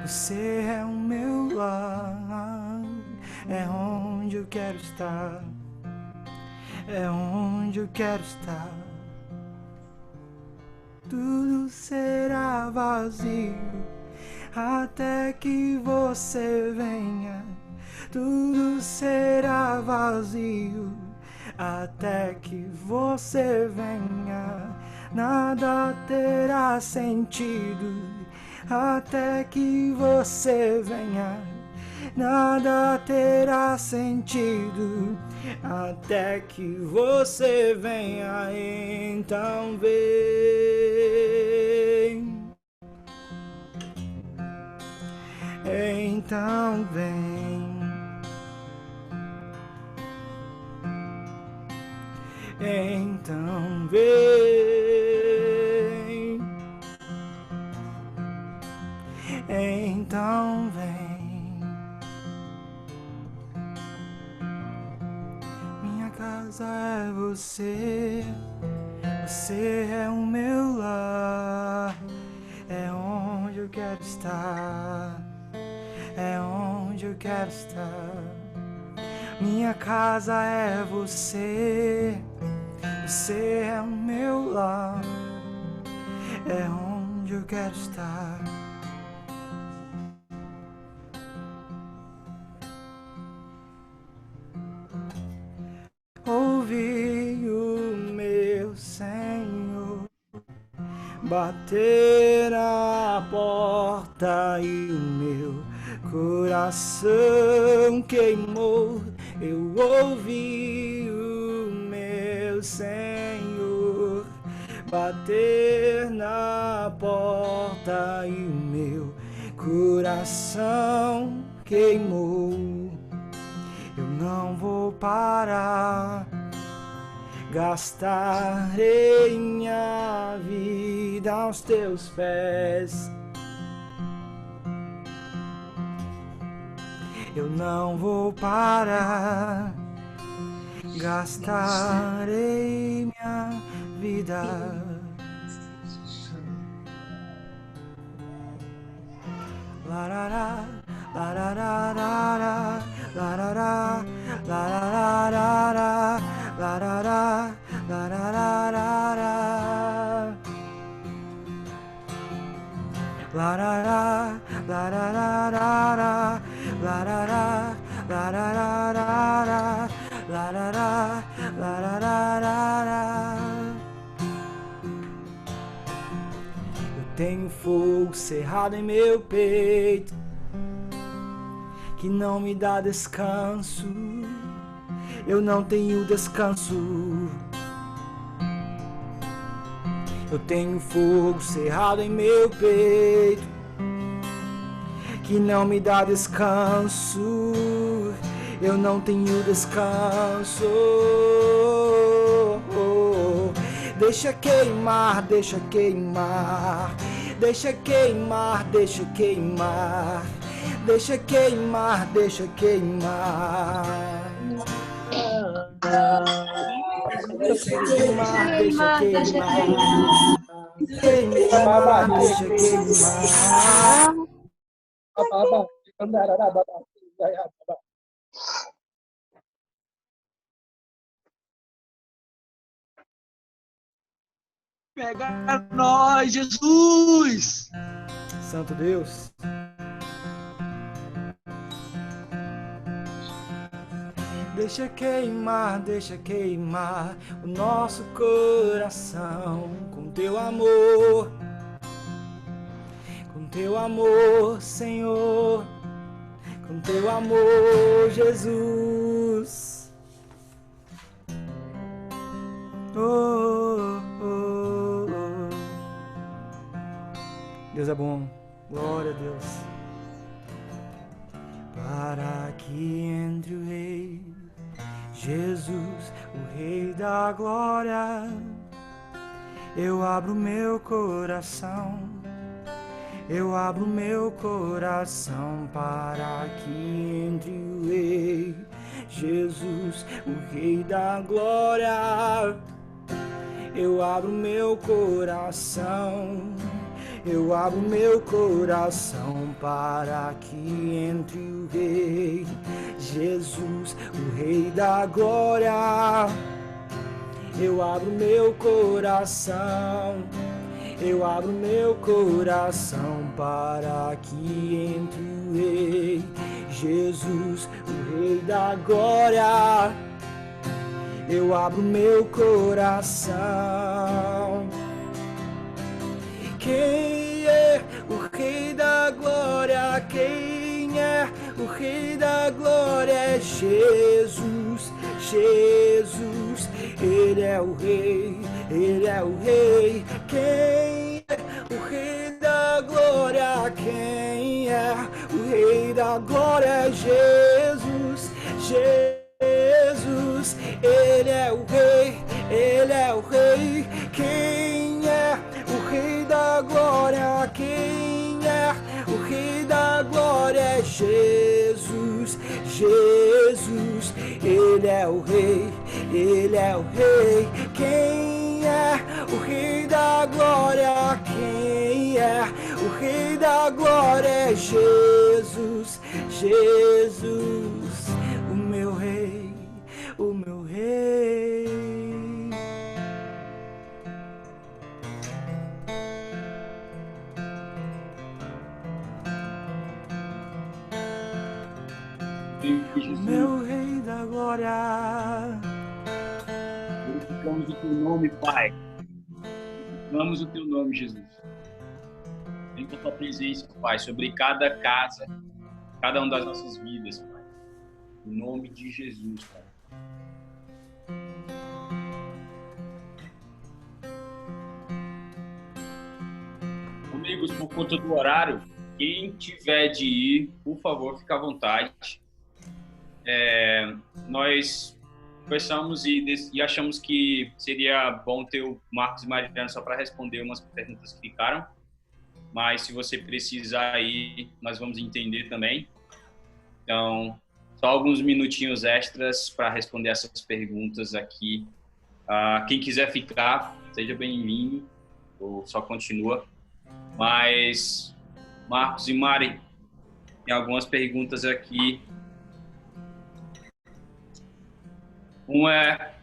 você é o meu lar. É onde eu quero estar, é onde eu quero estar. Tudo será vazio até que você venha. Tudo será vazio até que você venha. Nada terá sentido até que você venha. Nada terá sentido até que você venha. Então vem, então vem, então vem, então vem. Minha casa é você, você é o meu lar. É onde eu quero estar, é onde eu quero estar. Minha casa é você, você é o meu lar. É onde eu quero estar. Ouvi o meu Senhor bater a porta e o meu coração queimou. Eu ouvi o meu Senhor bater na porta e o meu coração queimou. Eu não vou parar, gastarei minha vida aos teus pés. Eu não vou parar, gastarei minha vida. Larará, larará, larará, larará, larará, larará, larará, larará, larará, larará, larará, larará. Eu tenho fogo cerrado em meu peito que não me dá descanso. Eu não tenho descanso. Eu tenho fogo cerrado em meu peito que não me dá descanso. Eu não tenho descanso. Deixa queimar, deixa queimar, deixa queimar, deixa queimar, deixa queimar, deixa queimar. Deixa queimar, deixa queimar, queimar, deixa queimar. Pega nós, Jesus! Santo Deus. Deixa queimar o nosso coração com teu amor, Senhor, com teu amor, Jesus. Oh, oh, oh. Deus é bom, Glória a Deus. Para que entre o Rei Jesus, o Rei da Glória, eu abro meu coração. Eu abro meu coração para que entre o Rei Jesus, o Rei da Glória. Eu abro meu coração. Eu abro meu coração para que entre o Rei Jesus, o Rei da Glória. Eu abro meu coração. Eu abro meu coração para que entre o Rei Jesus, o Rei da Glória. Eu abro meu coração. Quem é o Rei da Glória? Quem é o Rei da Glória? É Jesus, Jesus. Ele é o Rei, Ele é o Rei. Quem é o Rei da Glória? Quem é o Rei da Glória? É Jesus, Jesus. Ele é o Rei, Ele é o Rei. Quem é o Rei da Glória? Quem é o Rei da Glória? É Jesus, Jesus. Ele é o Rei, Ele é o Rei. Quem é o Rei da Glória? Quem é o Rei da Glória? É Jesus, Jesus. O meu Rei, o meu Rei. O meu Rei da Glória. Glorificamos o teu nome, Pai. Glorificamos o teu nome, Jesus. Vem com a tua presença, Pai, sobre cada casa, cada uma das nossas vidas, Pai. Em nome de Jesus, Pai. Amigos, por conta do horário, quem tiver de ir, por favor, fique à vontade. Nós conversamos e achamos que seria bom ter o Marcos e Mariana só para responder umas perguntas que ficaram. Mas se você precisar ir, nós vamos entender também. Então, só alguns minutinhos extras para responder essas perguntas aqui. Quem quiser ficar, seja bem-vindo, ou só continua. Mas, Marcos e Mari, tem algumas perguntas aqui. Uma é...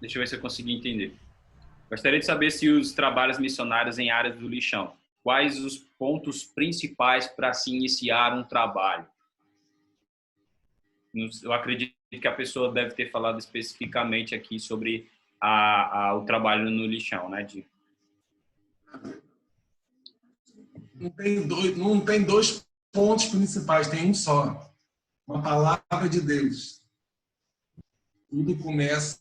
deixa eu ver se eu consegui entender. Gostaria de saber se os trabalhos missionários em áreas do lixão, quais os pontos principais para se iniciar um trabalho? Eu acredito que a pessoa deve ter falado especificamente aqui sobre o trabalho no lixão, né? Não tem dois pontos principais, tem um só. Uma palavra de Deus. Tudo começa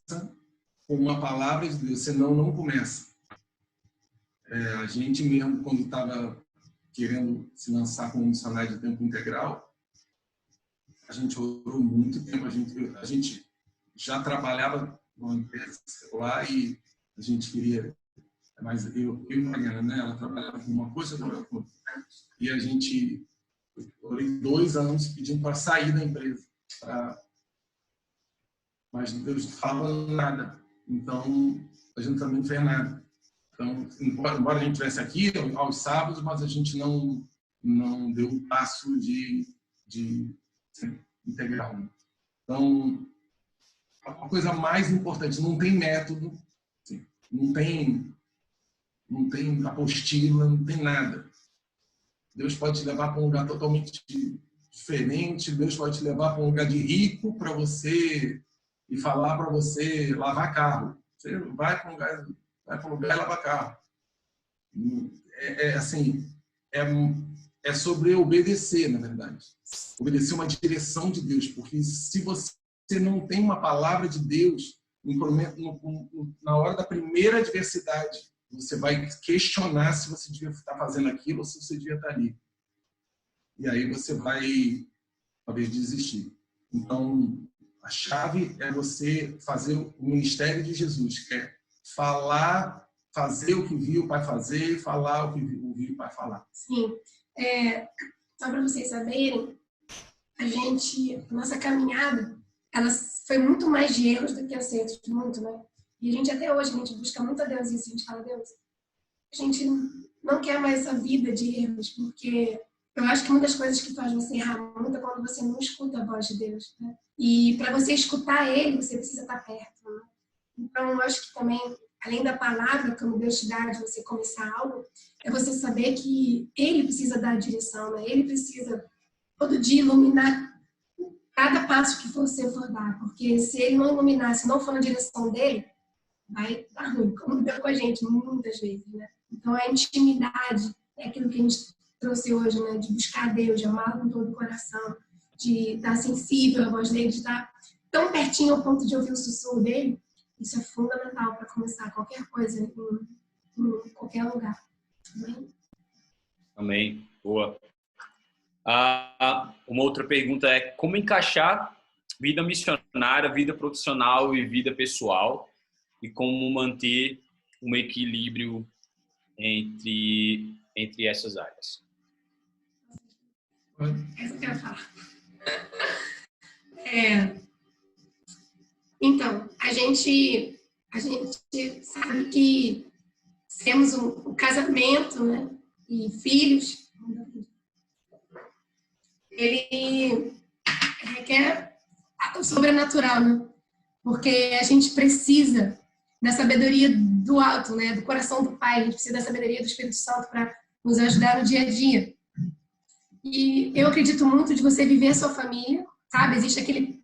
com uma palavra de Deus, senão não começa. A gente mesmo, quando estava querendo se lançar como missionário de tempo integral, a gente orou muito tempo, a gente já trabalhava numa empresa lá e a gente queria, mas eu e a Mariana, né, ela trabalhava com uma coisa, eu trabalhava com outra. E a gente orei 2 anos pedindo para sair da empresa, mas Deus não falava nada, então a gente também não fez nada. Então, embora a gente estivesse aqui aos sábados, mas a gente não deu um passo de integral. Então, a coisa mais importante, não tem método, não tem apostila, não tem nada. Deus pode te levar para um lugar totalmente diferente, Deus pode te levar para um lugar de rico para você e falar para você lavar carro. Você vai para um lugar e lava carro. É sobre obedecer, na verdade. Obedecer uma direção de Deus, porque se você não tem uma palavra de Deus, na hora da primeira adversidade, você vai questionar se você devia estar fazendo aquilo ou se você devia estar ali. E aí você vai, talvez, desistir. Então, a chave é você fazer o ministério de Jesus, que é falar, fazer o que viu o Pai fazer, falar o que viu o Pai falar. Sim. Só para vocês saberem, a nossa caminhada, ela foi muito mais de erros do que acertos, muito, né? E a gente até hoje, a gente busca muito a Deus isso, a gente fala, Deus, a gente não quer mais essa vida de erros, porque eu acho que uma das coisas que faz você errar muito é quando você não escuta a voz de Deus, né? E para você escutar Ele, você precisa estar perto, né? Então, eu acho que também, além da palavra, como Deus te dá de você começar algo, é você saber que Ele precisa dar a direção, né? Ele precisa todo dia iluminar cada passo que você for dar, porque se Ele não iluminar, se não for na direção dele, vai dar ruim, como deu com a gente muitas vezes, né? Então, a intimidade é aquilo que a gente trouxe hoje, né? De buscar Deus, de amar com todo o coração, de estar sensível à voz dele, de estar tão pertinho ao ponto de ouvir o sussurro dele. Isso é fundamental para começar qualquer coisa em qualquer lugar. Amém? Amém. Boa. Uma outra pergunta é como encaixar vida missionária, vida profissional e vida pessoal e como manter um equilíbrio entre essas áreas. Essa eu quero falar. Então, a gente sabe que temos um casamento, né? E filhos. Ele requer o sobrenatural, né? Porque a gente precisa da sabedoria do alto, né? Do coração do Pai. A gente precisa da sabedoria do Espírito Santo para nos ajudar no dia a dia. E eu acredito muito de você viver a sua família, sabe? Existe aquele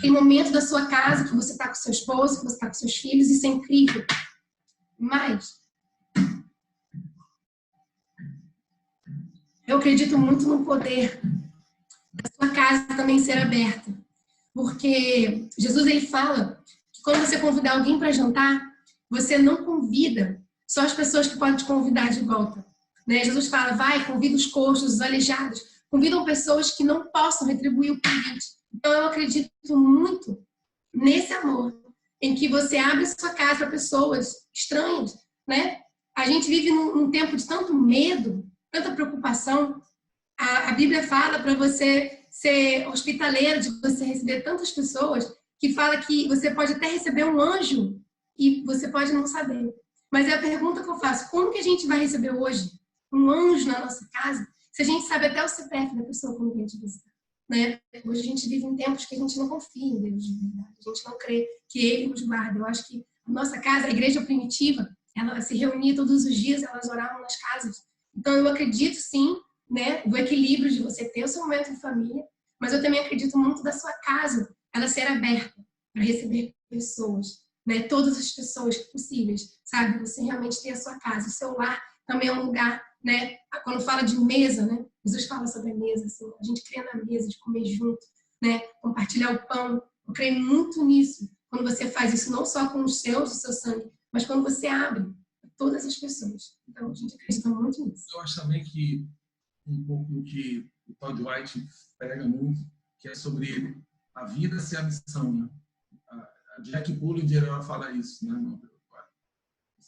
momento da sua casa que você está com seu esposo, que você está com seus filhos, isso é incrível. Mas eu acredito muito no poder da sua casa também ser aberta. Porque Jesus, ele fala que quando você convidar alguém para jantar, você não convida só as pessoas que podem te convidar de volta. Né? Jesus fala, vai, convida os coxos, os aleijados, convidam pessoas que não possam retribuir o convite. Então, eu acredito muito nesse amor, em que você abre sua casa para pessoas estranhas, né? A gente vive num tempo de tanto medo, tanta preocupação. A Bíblia fala para você ser hospitaleiro, de você receber tantas pessoas, que fala que você pode até receber um anjo e você pode não saber. Mas é a pergunta que eu faço, como que a gente vai receber hoje um anjo na nossa casa, se a gente sabe até o CPF da pessoa com quem a gente visita? Né? Hoje a gente vive em tempos que a gente não confia em Deus de verdade. A gente não crê que Ele nos guarda. Eu acho que a nossa casa, a igreja primitiva, ela se reunia todos os dias, elas oravam nas casas. Então eu acredito sim, né, do equilíbrio de você ter o seu momento de família, mas eu também acredito muito da sua casa, ela ser aberta para receber pessoas, né, todas as pessoas possíveis, sabe? Você realmente ter a sua casa, o seu lar também é um lugar, né? Quando fala de mesa, né? Jesus fala sobre a mesa, assim, a gente crê na mesa, de comer junto, né? Compartilhar o pão. Eu creio muito nisso. Quando você faz isso, não só com os seus, o seu sangue, mas quando você abre a todas as pessoas. Então, a gente acredita muito nisso. Eu acho também que um pouco do que o Todd White prega muito, que é sobre a vida ser a missão, né? A Jack Pullinger, ela fala isso, né?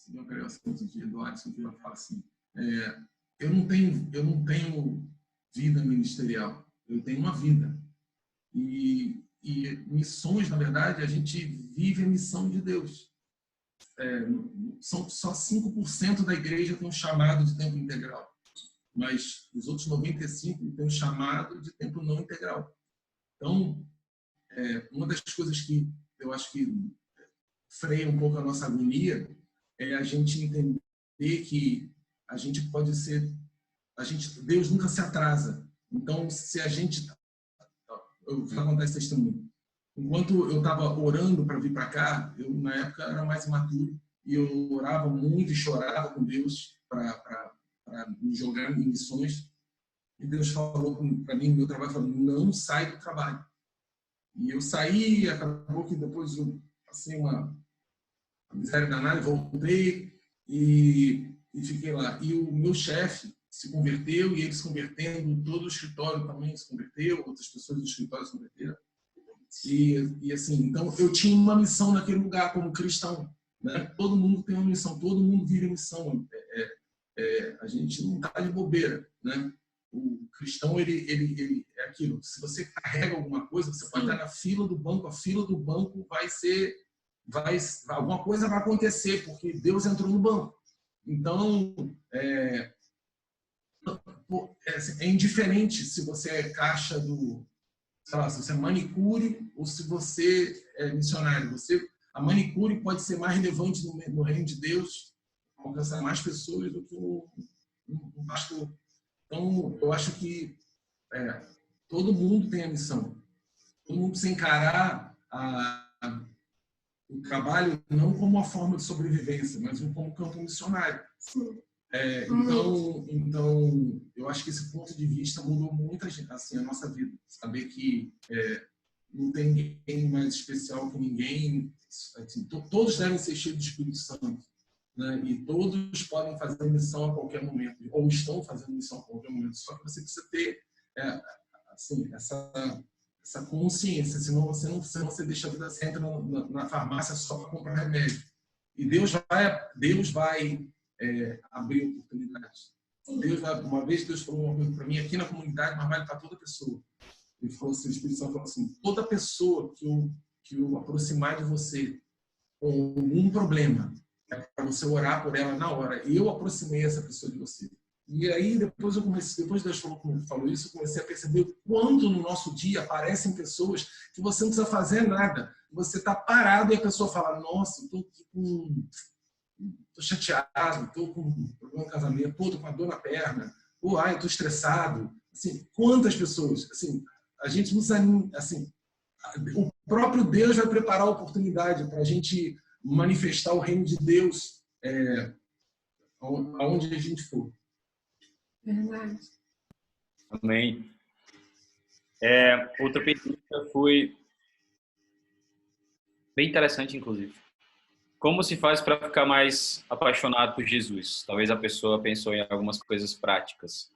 Uma pregação do Alisson, que ela fala assim, eu não tenho vida ministerial, eu tenho uma vida. E missões, na verdade, a gente vive a missão de Deus. São só 5% da igreja tem um chamado de tempo integral, mas os outros 95% têm um chamado de tempo não integral. Então, uma das coisas que eu acho que freia um pouco a nossa agonia é a gente entender que a gente pode ser... Deus nunca se atrasa. Então, se a gente... Eu vou contar esse testemunho. Enquanto eu estava orando para vir para cá, eu, na época, era mais imaturo, e eu orava muito e chorava com Deus para me jogar em missões. E Deus falou para mim, no meu trabalho, falou, não sai do trabalho. E eu saí, acabou que depois passei uma miséria danada, voltei e fiquei lá. E o meu chefe se converteu, e ele se convertendo, todo o escritório também se converteu, outras pessoas do escritório se converteram. E assim, então eu tinha uma missão naquele lugar como cristão, né? Todo mundo tem uma missão, todo mundo vive missão. A gente não está de bobeira, né? O cristão, ele é aquilo. Se você carrega alguma coisa, você pode estar na fila do banco, a fila do banco alguma coisa vai acontecer, porque Deus entrou no banco. Então, é indiferente se você é caixa sei lá, se você é manicure ou se você é missionário. A manicure pode ser mais relevante no reino de Deus, alcançar mais pessoas do que um pastor. Então, eu acho que todo mundo tem a missão. Todo mundo precisa encarar o trabalho não como uma forma de sobrevivência, mas como campo missionário. Então, eu acho que esse ponto de vista mudou muito assim, a nossa vida. Saber que não tem ninguém mais especial que ninguém. Assim, todos devem ser cheios do Espírito Santo, né? E todos podem fazer missão a qualquer momento, ou estão fazendo missão a qualquer momento. Só que você precisa ter assim, essa consciência, senão você deixa a vida, você entra na farmácia só para comprar remédio. E Deus vai abrir oportunidades. Uma vez Deus falou uma coisa para mim aqui na comunidade, mas vale para toda pessoa. Ele falou assim, o Espírito Santo falou assim: toda pessoa que eu aproximar de você com um problema, é para você orar por ela na hora. E eu aproximei essa pessoa de você. E aí depois Deus falou isso, eu comecei a perceber o quanto no nosso dia aparecem pessoas que você não precisa fazer nada. Você está parado e a pessoa fala: nossa, estou chateado, estou com um problema no casamento, estou com a dor na perna, estou estressado. Assim, quantas pessoas? Assim, a gente não sabe, assim, o próprio Deus vai preparar a oportunidade para a gente manifestar o reino de Deus aonde a gente for. Verdade. Amém. Outra pergunta foi bem interessante, inclusive. Como se faz para ficar mais apaixonado por Jesus? Talvez a pessoa pensou em algumas coisas práticas.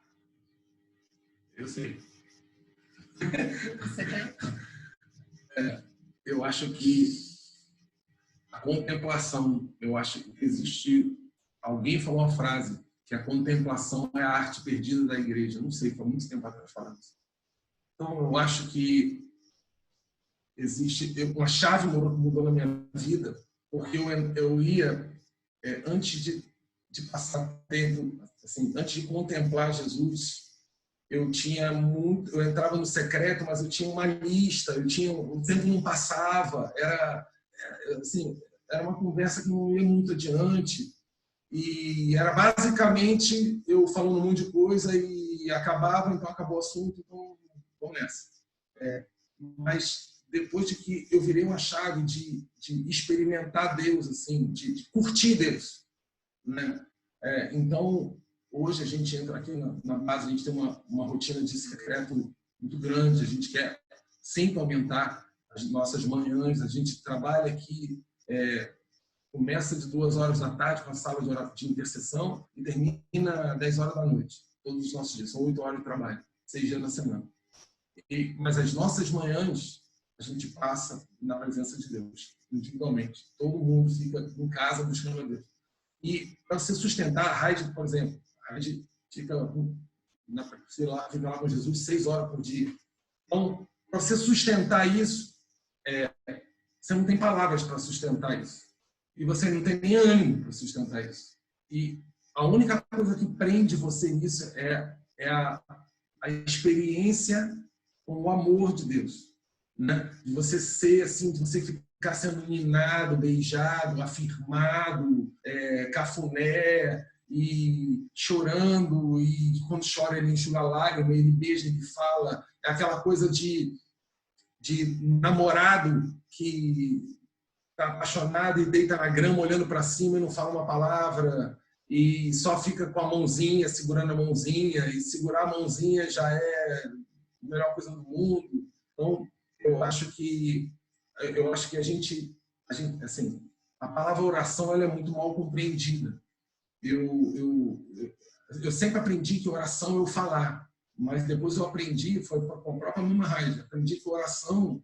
Eu sei. Você tem? Eu acho que a contemplação, eu acho que existe... Alguém falou uma frase, que a contemplação é a arte perdida da igreja. Não sei, foi muito tempo atrás falando isso. Então, eu acho que existe... Uma chave mudou na minha vida, porque eu ia, antes de passar tempo, assim, antes de contemplar Jesus, eu entrava no secreto, mas eu tinha uma lista, o tempo não passava, era uma conversa que não ia muito adiante, e era basicamente eu falando um monte de coisa e acabava, então acabou o assunto, então vamos nessa. Mas depois de que eu virei uma chave de experimentar Deus, assim, de curtir Deus, né? Então, hoje a gente entra aqui na base, a gente tem uma rotina de secreto muito grande, a gente quer sempre aumentar as nossas manhãs, a gente trabalha aqui, começa de 2h da tarde com a sala de intercessão e termina 10h da noite, todos os nossos dias, são 8 horas de trabalho, 6 dias na semana. Mas as nossas manhãs, a gente passa na presença de Deus, individualmente. Todo mundo fica em casa buscando a Deus. E para você sustentar a Raide, por exemplo, a Raide fica lá com Jesus 6 horas por dia. Então, para você sustentar isso, você não tem palavras para sustentar isso. E você não tem nem ânimo para sustentar isso. E a única coisa que prende você nisso é a experiência com o amor de Deus. Né? De você ser assim, de você ficar sendo minado, beijado, afirmado, cafuné, e chorando, e quando chora ele enxuga a lágrima, ele beija, ele fala. É aquela coisa de namorado que está apaixonado e deita na grama olhando para cima e não fala uma palavra, e só fica com a mãozinha, segurando a mãozinha, e segurar a mãozinha já é a melhor coisa do mundo. Então, eu acho que a gente a palavra oração ela é muito mal compreendida. Eu sempre aprendi que oração é o falar, mas depois eu aprendi, foi com a própria Mama Raja, aprendi que oração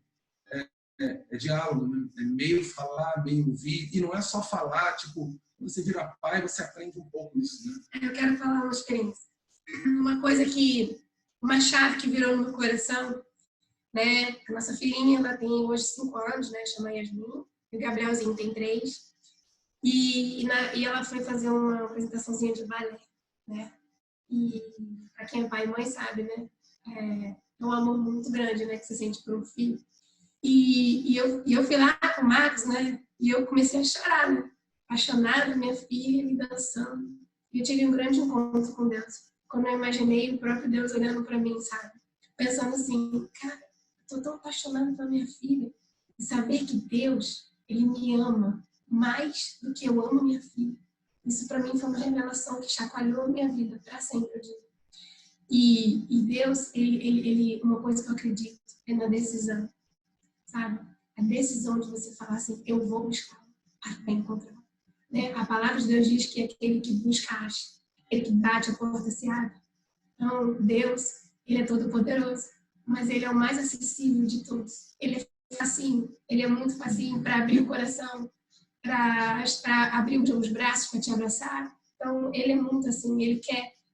é diálogo, né? É meio falar, meio ouvir, e não é só falar, tipo, quando você vira pai, você aprende um pouco isso, né? Eu quero falar uma experiência. Uma chave que virou no meu coração, né? A nossa filhinha, ela tem hoje 5 anos, né? Chama Yasmin, e o Gabrielzinho tem 3. E ela foi fazer uma apresentaçãozinha de balé, né? E para quem é pai e mãe sabe, né? É um amor muito grande, né? Que você sente por um filho. E eu fui lá com o Marcos, né? E eu comecei a chorar, né? Apaixonada, minha filha me dançando. E eu tive um grande encontro com Deus. Quando eu imaginei o próprio Deus olhando para mim, sabe? Pensando assim, cara, eu tô tão apaixonada pela minha filha. E saber que Deus, Ele me ama mais do que eu amo minha filha. Isso para mim foi uma revelação que chacoalhou a minha vida para sempre, eu digo. E Deus, ele, uma coisa que eu acredito é na decisão, sabe? A decisão de você falar assim, eu vou buscar até encontrar. Né? A palavra de Deus diz que aquele que busca acha, aquele que bate a porta se abre. Então, Deus, Ele é todo poderoso, mas Ele é o mais acessível de todos. Ele é facinho, Ele é muito facinho para abrir o coração, para abrir os braços para te abraçar. Então, Ele é muito assim,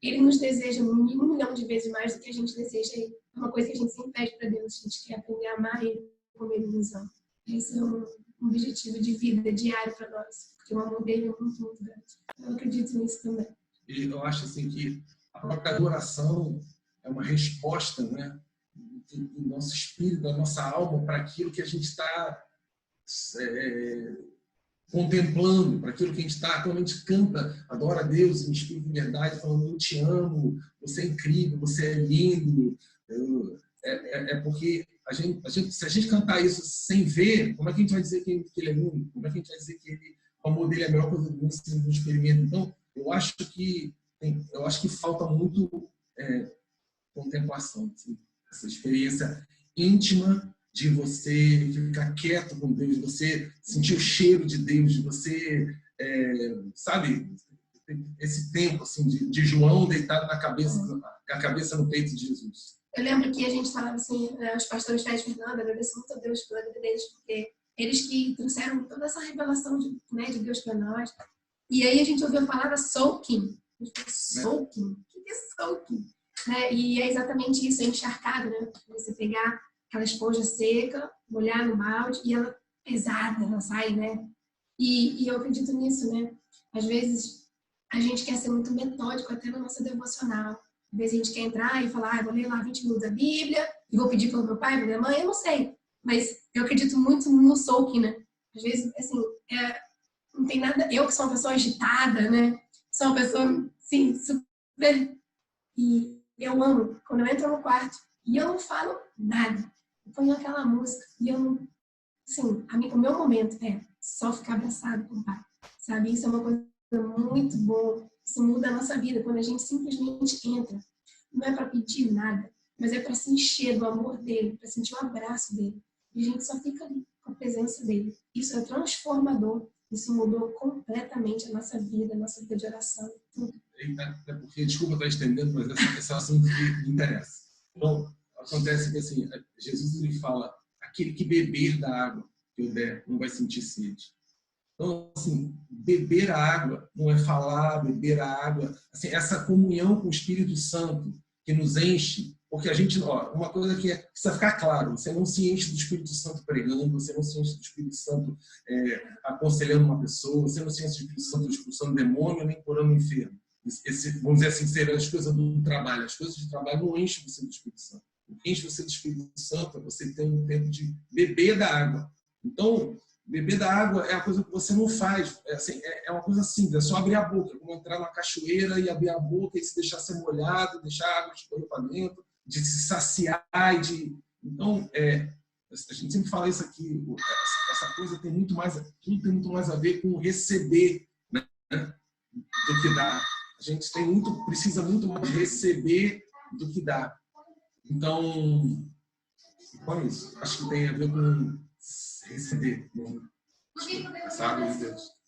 Ele nos deseja 1 milhão de vezes mais do que a gente deseja Ele. É uma coisa que a gente sempre pede para Deus, a gente quer aprender a amar Ele como Ele nos ama. Esse é um objetivo de vida diário para nós, porque o amor dele é muito, muito grande. Eu acredito nisso também. E eu acho assim que a própria adoração é uma resposta, né, do nosso espírito, da nossa alma para aquilo que a gente está contemplando, para aquilo que a gente está, quando a gente canta, adora a Deus em espírito e verdade, falando, eu te amo, você é incrível, você é lindo, porque se a gente cantar isso sem ver, como é que a gente vai dizer que ele é lindo? Como é que a gente vai dizer que o amor dele é a melhor coisa do mundo se não experimenta? Então, eu acho que falta muito contemplação, assim, essa experiência íntima de você ficar quieto com Deus, de você sentir o cheiro de Deus, de você, sabe, esse tempo assim, de João deitado com a cabeça no peito de Jesus. Eu lembro que a gente falava assim, os pastores Fred e Fernando, agradeço muito a Deus pela vida deles, porque eles que trouxeram toda essa revelação de Deus para nós. E aí a gente ouviu a palavra soaking. Soaking? O que é soaking? Né? E é exatamente isso, é encharcado, né? Você pegar aquela esponja seca, molhar no balde e ela pesada, ela sai, né? E eu acredito nisso, né? Às vezes a gente quer ser muito metódico até na nossa devocional. Às vezes a gente quer entrar e falar, vou ler lá 20 minutos da Bíblia e vou pedir pelo meu pai, pela minha mãe, eu não sei. Mas eu acredito muito no soaking, né? Às vezes, assim, não tem nada... Eu que sou uma pessoa agitada, né? Sou uma pessoa, assim, super... E eu amo quando eu entro no quarto e eu não falo nada. Eu ponho aquela música e eu não... Assim, o meu momento é só ficar abraçado com o pai, sabe? Isso é uma coisa muito boa. Isso muda a nossa vida quando a gente simplesmente entra. Não é para pedir nada, mas é para se encher do amor dele, para sentir o abraço dele. E a gente só fica ali com a presença dele. Isso é transformador. Isso mudou completamente a nossa vida de oração. Tudo. É porque, desculpa estar estendendo, mas esse é um assunto que me interessa. Então, acontece que assim, Jesus ele fala, aquele que beber da água que eu der não vai sentir sede. Então, assim, beber a água não é falar, beber a água, assim, essa comunhão com o Espírito Santo que nos enche, porque a gente, uma coisa que precisa ficar claro, você não se enche do Espírito Santo pregando, você não se enche do Espírito Santo aconselhando uma pessoa, você não se enche do Espírito Santo expulsando demônio, nem curando enfermo. Vamos dizer assim, serão as coisas do trabalho. As coisas de trabalho não enchem você do Espírito Santo. O que enche você do Espírito Santo é você ter um tempo de beber da água. Então, beber da água é a coisa que você não faz. É uma coisa simples, é só abrir a boca. É como entrar na cachoeira e abrir a boca e se deixar ser molhado, deixar a água escorrer para dentro, de se saciar. Então, a gente sempre fala isso aqui, essa coisa tem muito mais, tudo tem muito mais a ver com receber, né, do que dar. A gente precisa muito mais receber do que dar. Então é isso. Acho que tem a ver com receber. No bico dele. Sabe de Deus.